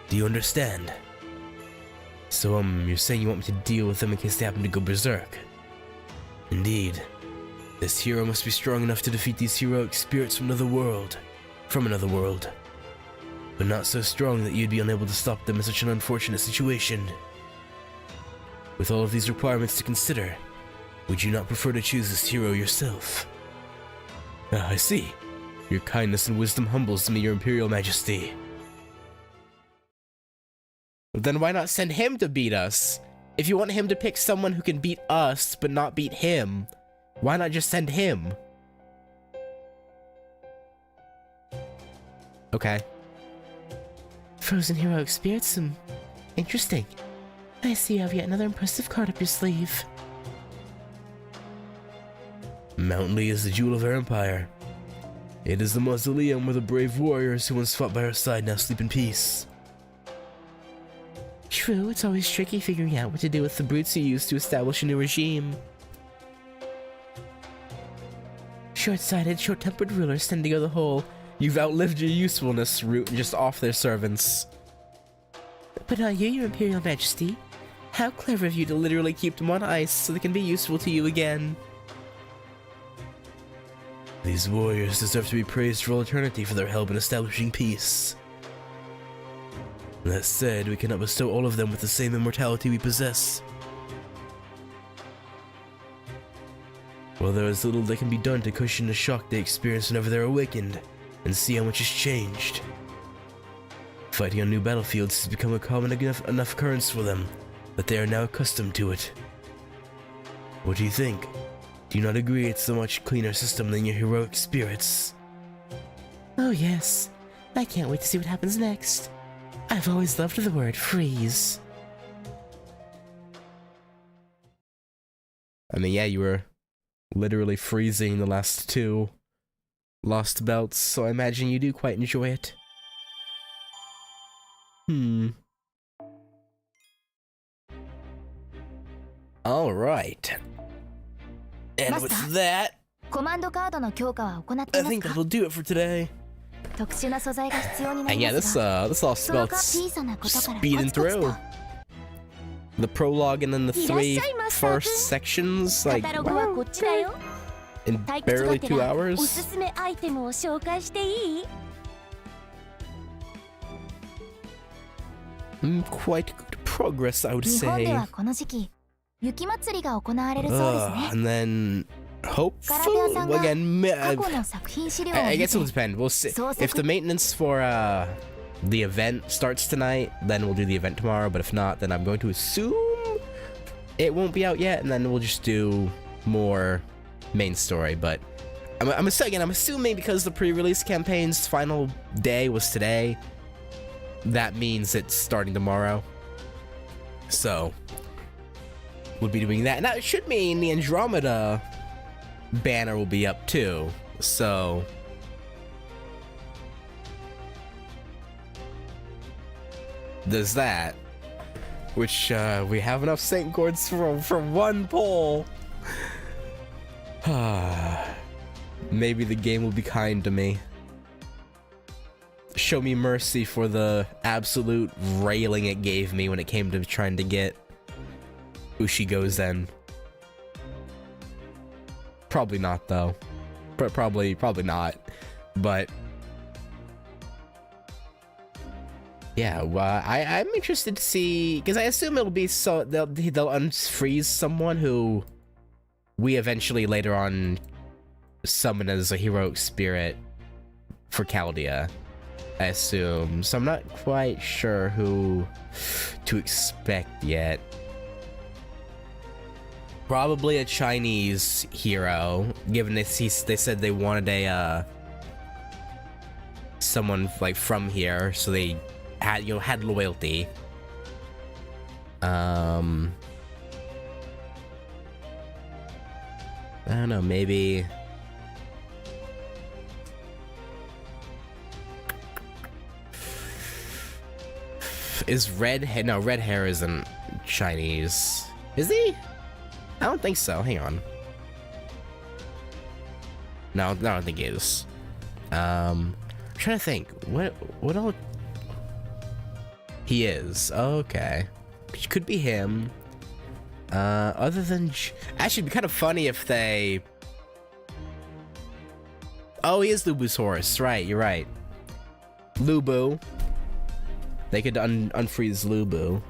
Do you understand? So, you're saying you want me to deal with them in case they happen to go berserk? Indeed. This hero must be strong enough to defeat these heroic spirits from another world. But not so strong that you'd be unable to stop them in such an unfortunate situation. With all of these requirements to consider, would you not prefer to choose this hero yourself? I see. Your kindness and wisdom humbles me, Your Imperial Majesty. Then why not send him to beat us? If you want him to pick someone who can beat us, but not beat him, why not just send him? Okay. Frozen heroic spirits? Interesting. I see you have yet another impressive card up your sleeve. Mount Lee is the jewel of our empire. It is the mausoleum where the brave warriors who once fought by our side now sleep in peace. True, it's always tricky figuring out what to do with the brutes you used to establish a new regime. Short-sighted, short-tempered rulers tend to go the whole "you've outlived your usefulness" route and just off their servants. But not you, Your Imperial Majesty. How clever of you to literally keep them on ice so they can be useful to you again. These warriors deserve to be praised for all eternity for their help in establishing peace. That said, we cannot bestow all of them with the same immortality we possess. While there is little that can be done to cushion the shock they experience whenever they're awakened, and see how much has changed. Fighting on new battlefields has become a common enough occurrence for them, that they are now accustomed to it. What do you think? Do you not agree it's a much cleaner system than your heroic spirits? Oh yes. I can't wait to see what happens next. I've always loved the word freeze. I mean, yeah, you were literally freezing the last two lost belts, so I imagine you do quite enjoy it. Alright. And with that, コマンドカードの強化は行って I います think か that'll do it for today. 特殊な素材が必要にな And り yeah, ま this すが this all その spells か小さなことから speeding コツコツと through. The prologue and then the three first sections, カ like タログはこっちだよ in 退屈 barely がて 2らお hours. すすめアイテムを紹介していい Quite good progress, I would 日本で say. はこの時期雪祭りが行われるそうですね And then, Karate-san hopefully, が again, 過去の作品資料を I 見 guess て it'll depend. We'll see. 創 If 作 the maintenance for the event starts tonight, then we'll do the event tomorrow. But if not, then I'm going to assume it won't be out yet, and then we'll just do more main story. But I'm assuming because the pre-release campaign's final day was today, that means it's starting tomorrow. So we'll be doing that, and that should mean the Andromeda banner will be up too. So there's that, which we have enough Saint Chords for one poll. Maybe the game will be kind to me. Show me mercy for the absolute railing it gave me when it came to trying to get Ushigozen. Probably not, though. Probably not. But yeah, I'm interested to see, because I assume it'll be so they'll unfreeze someone who we eventually later on summon as a heroic spirit for Chaldea, I assume. So I'm not quite sure who to expect yet. Probably a Chinese hero, given they said they wanted a someone like from here, so they had loyalty. I don't know, maybe is red hair? No, red hair isn't Chinese. Is he? I don't think so. Hang on. No, I don't think he is. I'm trying to think. What else? He is. Okay. Could be him. Other than... Actually, it'd be kind of funny if they... Oh, he is Lubu's horse. Right, you're right. Lubu. They could unfreeze Lubu.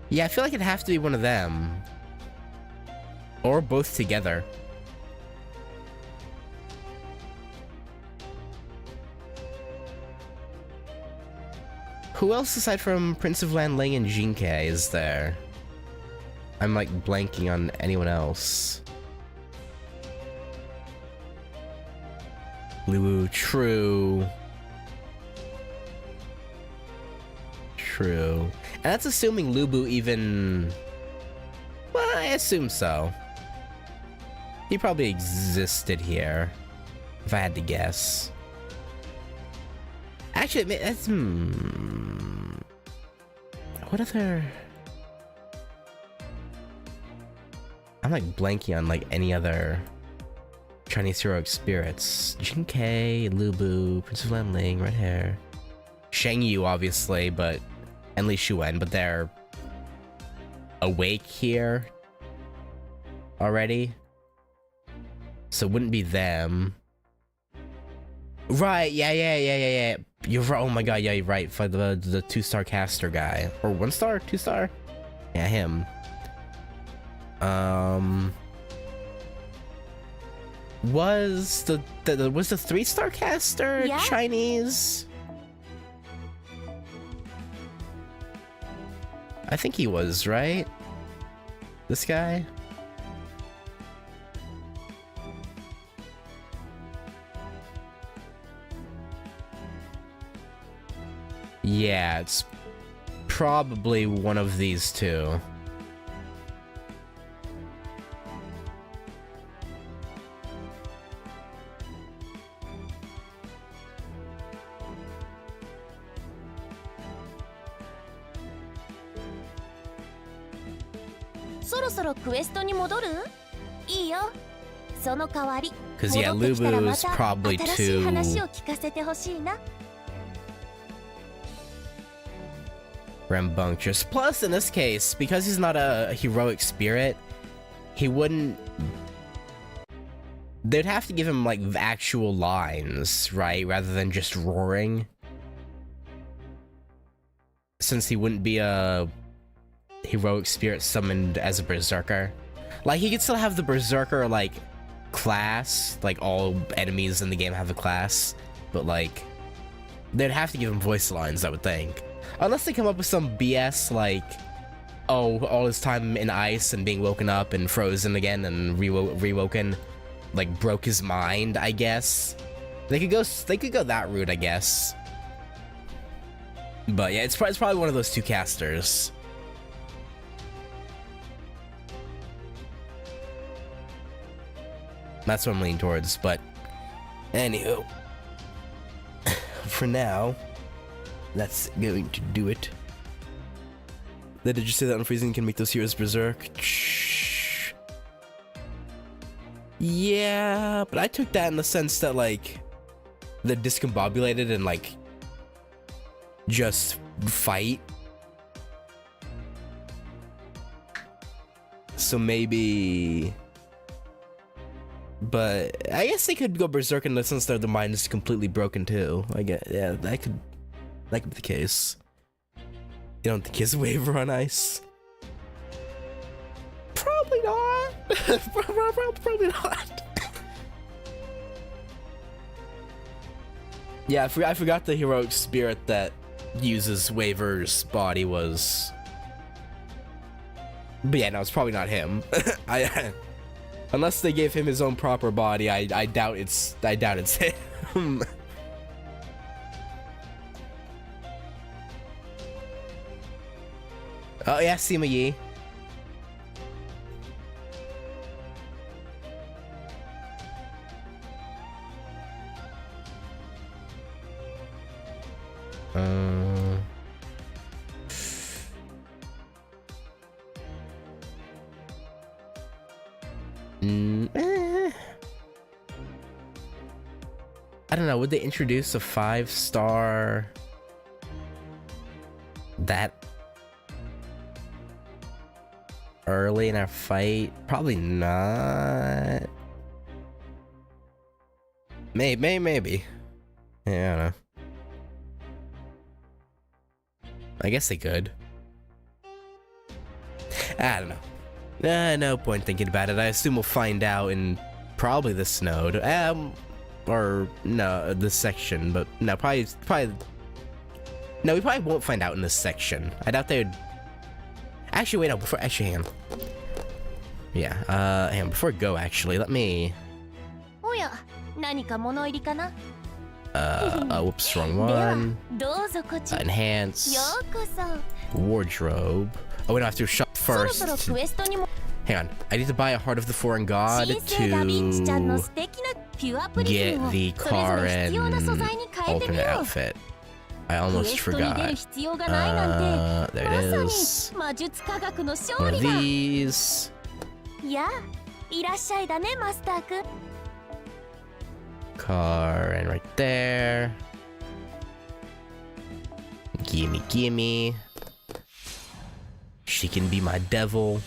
Yeah, I feel like it'd have to be one of them. Or both together. Who else aside from Prince of Lanling and Jinkei is there? I'm like blanking on anyone else. Luwu, true. True. And that's assuming Lubu even... Well, I assume so. He probably existed here, if I had to guess. Actually, that's... What other... I'm like blanking on like any other Chinese heroic spirits. Jinkei, Lubu, Prince of Lanling, red hair. Shang Yu, obviously, but... And Li Shuwen, but they're... awake here already. So it wouldn't be them. Right, yeah. You're right. Oh my god, yeah, you're right. For the 2-star caster guy. Or 1-star? 2-star? Yeah, him. Was the 3-star caster Yeah. Chinese? I think he was, right? This guy? Yeah, it's probably one of these two. Because yeah, Lubu is probably too rambunctious. Plus, in this case, because he's not a heroic spirit, he wouldn't... They'd have to give him, like, actual lines, right? Rather than just roaring. Since he wouldn't be a heroic spirit summoned as a berserker. Like, he could still have the berserker, like, class. Like, all enemies in the game have a class. But, like, they'd have to give him voice lines, I would think. Unless they come up with some BS like, oh, all his time in ice and being woken up and frozen again and rewoken, like, broke his mind, I guess. They could go that route, I guess. But yeah, it's probably one of those two casters. That's what I'm leaning towards, but anywho, for now, that's going to do it. Did you say that unfreezing can make those heroes berserk? Shh. Yeah, but I took that in the sense that, like, they're discombobulated and, like, just fight. So maybe... But I guess they could go berserk in the sense that their mind is completely broken too. I guess, yeah, that could be the case. You don't think his waver on ice? Probably not. Probably not. Yeah, I forgot the heroic spirit that uses Waver's body was. But yeah, no, it's probably not him. Unless they gave him his own proper body, I doubt it's him. Oh yeah, Sima Yi. I don't know, would they introduce a 5-star that early in our fight? Probably not. Maybe. Yeah, I don't know. I guess they could. I don't know. No point thinking about it. I assume we'll find out in probably this node. Or no, this section, but no, probably. No, we probably won't find out in this section. I doubt they'd. Actually, wait, no. Hang on. Yeah. Hang on. Before I go, actually, let me. おや、何か物入りかな? Whoops, wrong one. どうぞこちら。 Enhance. ようこそ。 Wardrobe. Oh, wait, no, I have to shop そろ first. そろクエストにも。 Hang on. I need to buy a Heart of the Foreign God 新生ダヴィンチちゃんの to 素敵なピュアプリズ get ムを the それぞ car れ必要な素材に and 変えてみ alternate よう。 outfit. I クエ almost ストに出る forgot. 必要がないなんて、 There ま it さ is. に魔術科学の One 勝 of 利だ。 these. やあ、いらっしゃいだね、マスターくん。 Car and right there. Gimme, gimme. She can be my devil.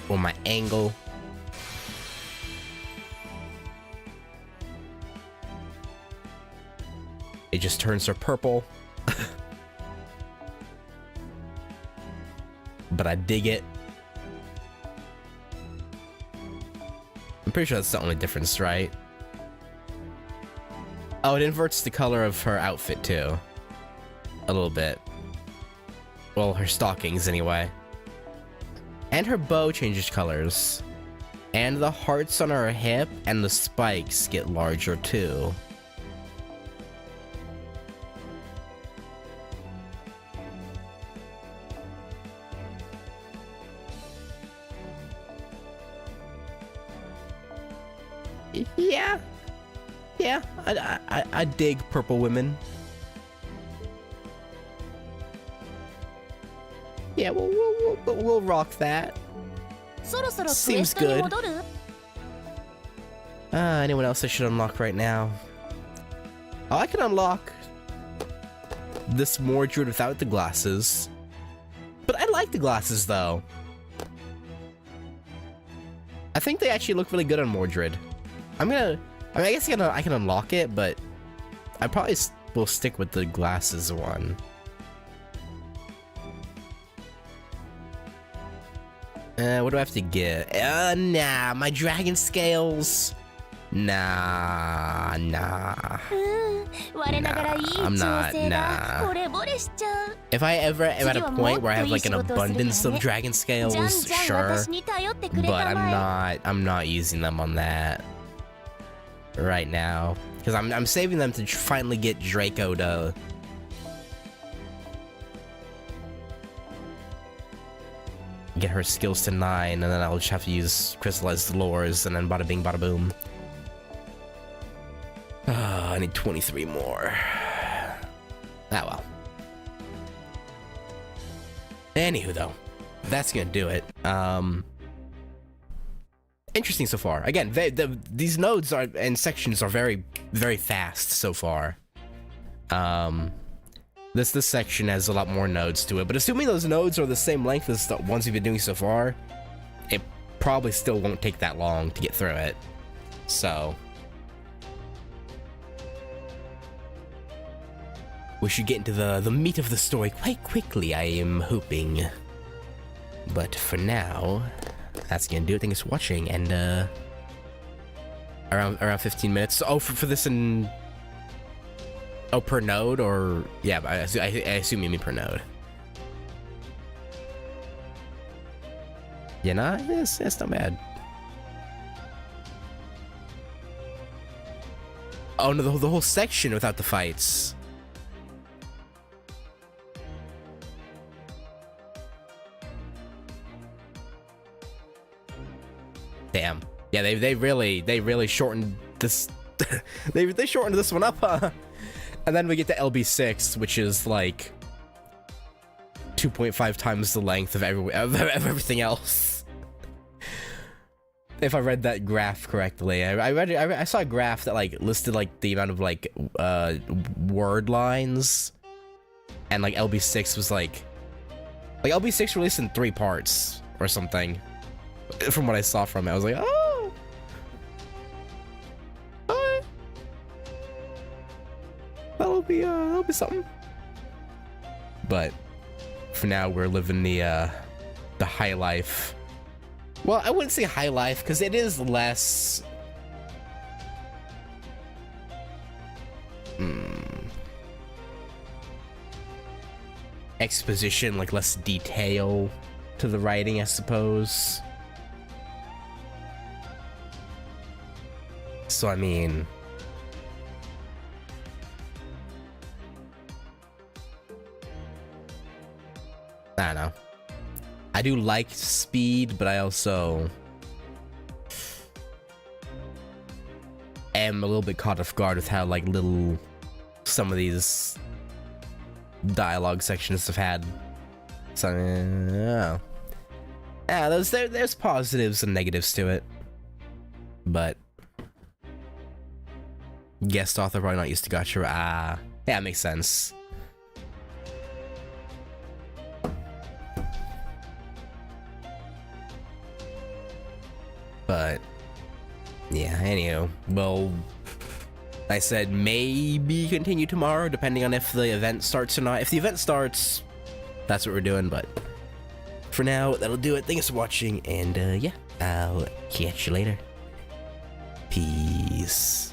Or my angle. It just turns her purple. But I dig it. I'm pretty sure that's the only difference, right? Oh, it inverts the color of her outfit too. A little bit. Well, her stockings anyway. And her bow changes colors. And the hearts on her hip and the spikes get larger too. Yeah. Yeah, I dig purple women. Yeah, we'll rock that. そろそろクエ Seems ストに good. 戻る? Anyone else I should unlock right now? Oh, I can unlock this Mordred without the glasses. But I like the glasses though. I think they actually look really good on Mordred. I mean, I guess I can unlock it, but I probably will stick with the glasses one. What do I have to get? Nah, my dragon scales. Nah. 我ながらいい調 I'm not, 整だ。 nah. 惚れ惚れしちゃう。 If I ever am at a point where I have like an abundance of dragon じゃん scales, じゃん sure. 私に頼ってくれ But たまえ。 I'm not using them on that right now because I'm saving them to finally get Draco to get her skills to 9, and then I'll just have to use crystallized lures, and then bada bing bada boom. I need 23 more. Ah well. Anywho though, that's gonna do it. Interesting so far. Again, these nodes and sections are very, very fast so far. This section has a lot more nodes to it, but assuming those nodes are the same length as the ones we've been doing so far, it probably still won't take that long to get through it. So we should get into the meat of the story quite quickly, I am hoping. But for now, that's gonna do it. Thanks for watching, and around 15 minutes. Oh, for this in per node, or yeah, I assume you mean per node. Yeah, nah, it's not bad. Oh no, the whole section without the fights. Damn. Yeah, they really shortened this. they shortened this one up, huh? And then we get to LB6, which is like 2.5 times the length of everything else. If I read that graph correctly, I saw a graph that like listed like the amount of like word lines, and like LB6 was like LB6 released in 3 parts or something. From what I saw from it, I was like, oh, alright. That'll be something. But for now, we're living the high life. Well, I wouldn't say high life, because it is less... exposition, like less detail to the writing, I suppose. So, I mean... I don't know. I do like speed, but I also am a little bit caught off guard with how, like, little some of these dialogue sections have had. So, yeah, there's positives and negatives to it. But guest author probably not used to gacha. Yeah, it makes sense. But yeah, anywho, well, I said maybe continue tomorrow, depending on if the event starts or not. If the event starts, that's what we're doing, but for now, that'll do it. Thanks for watching, and yeah, I'll catch you later. Peace.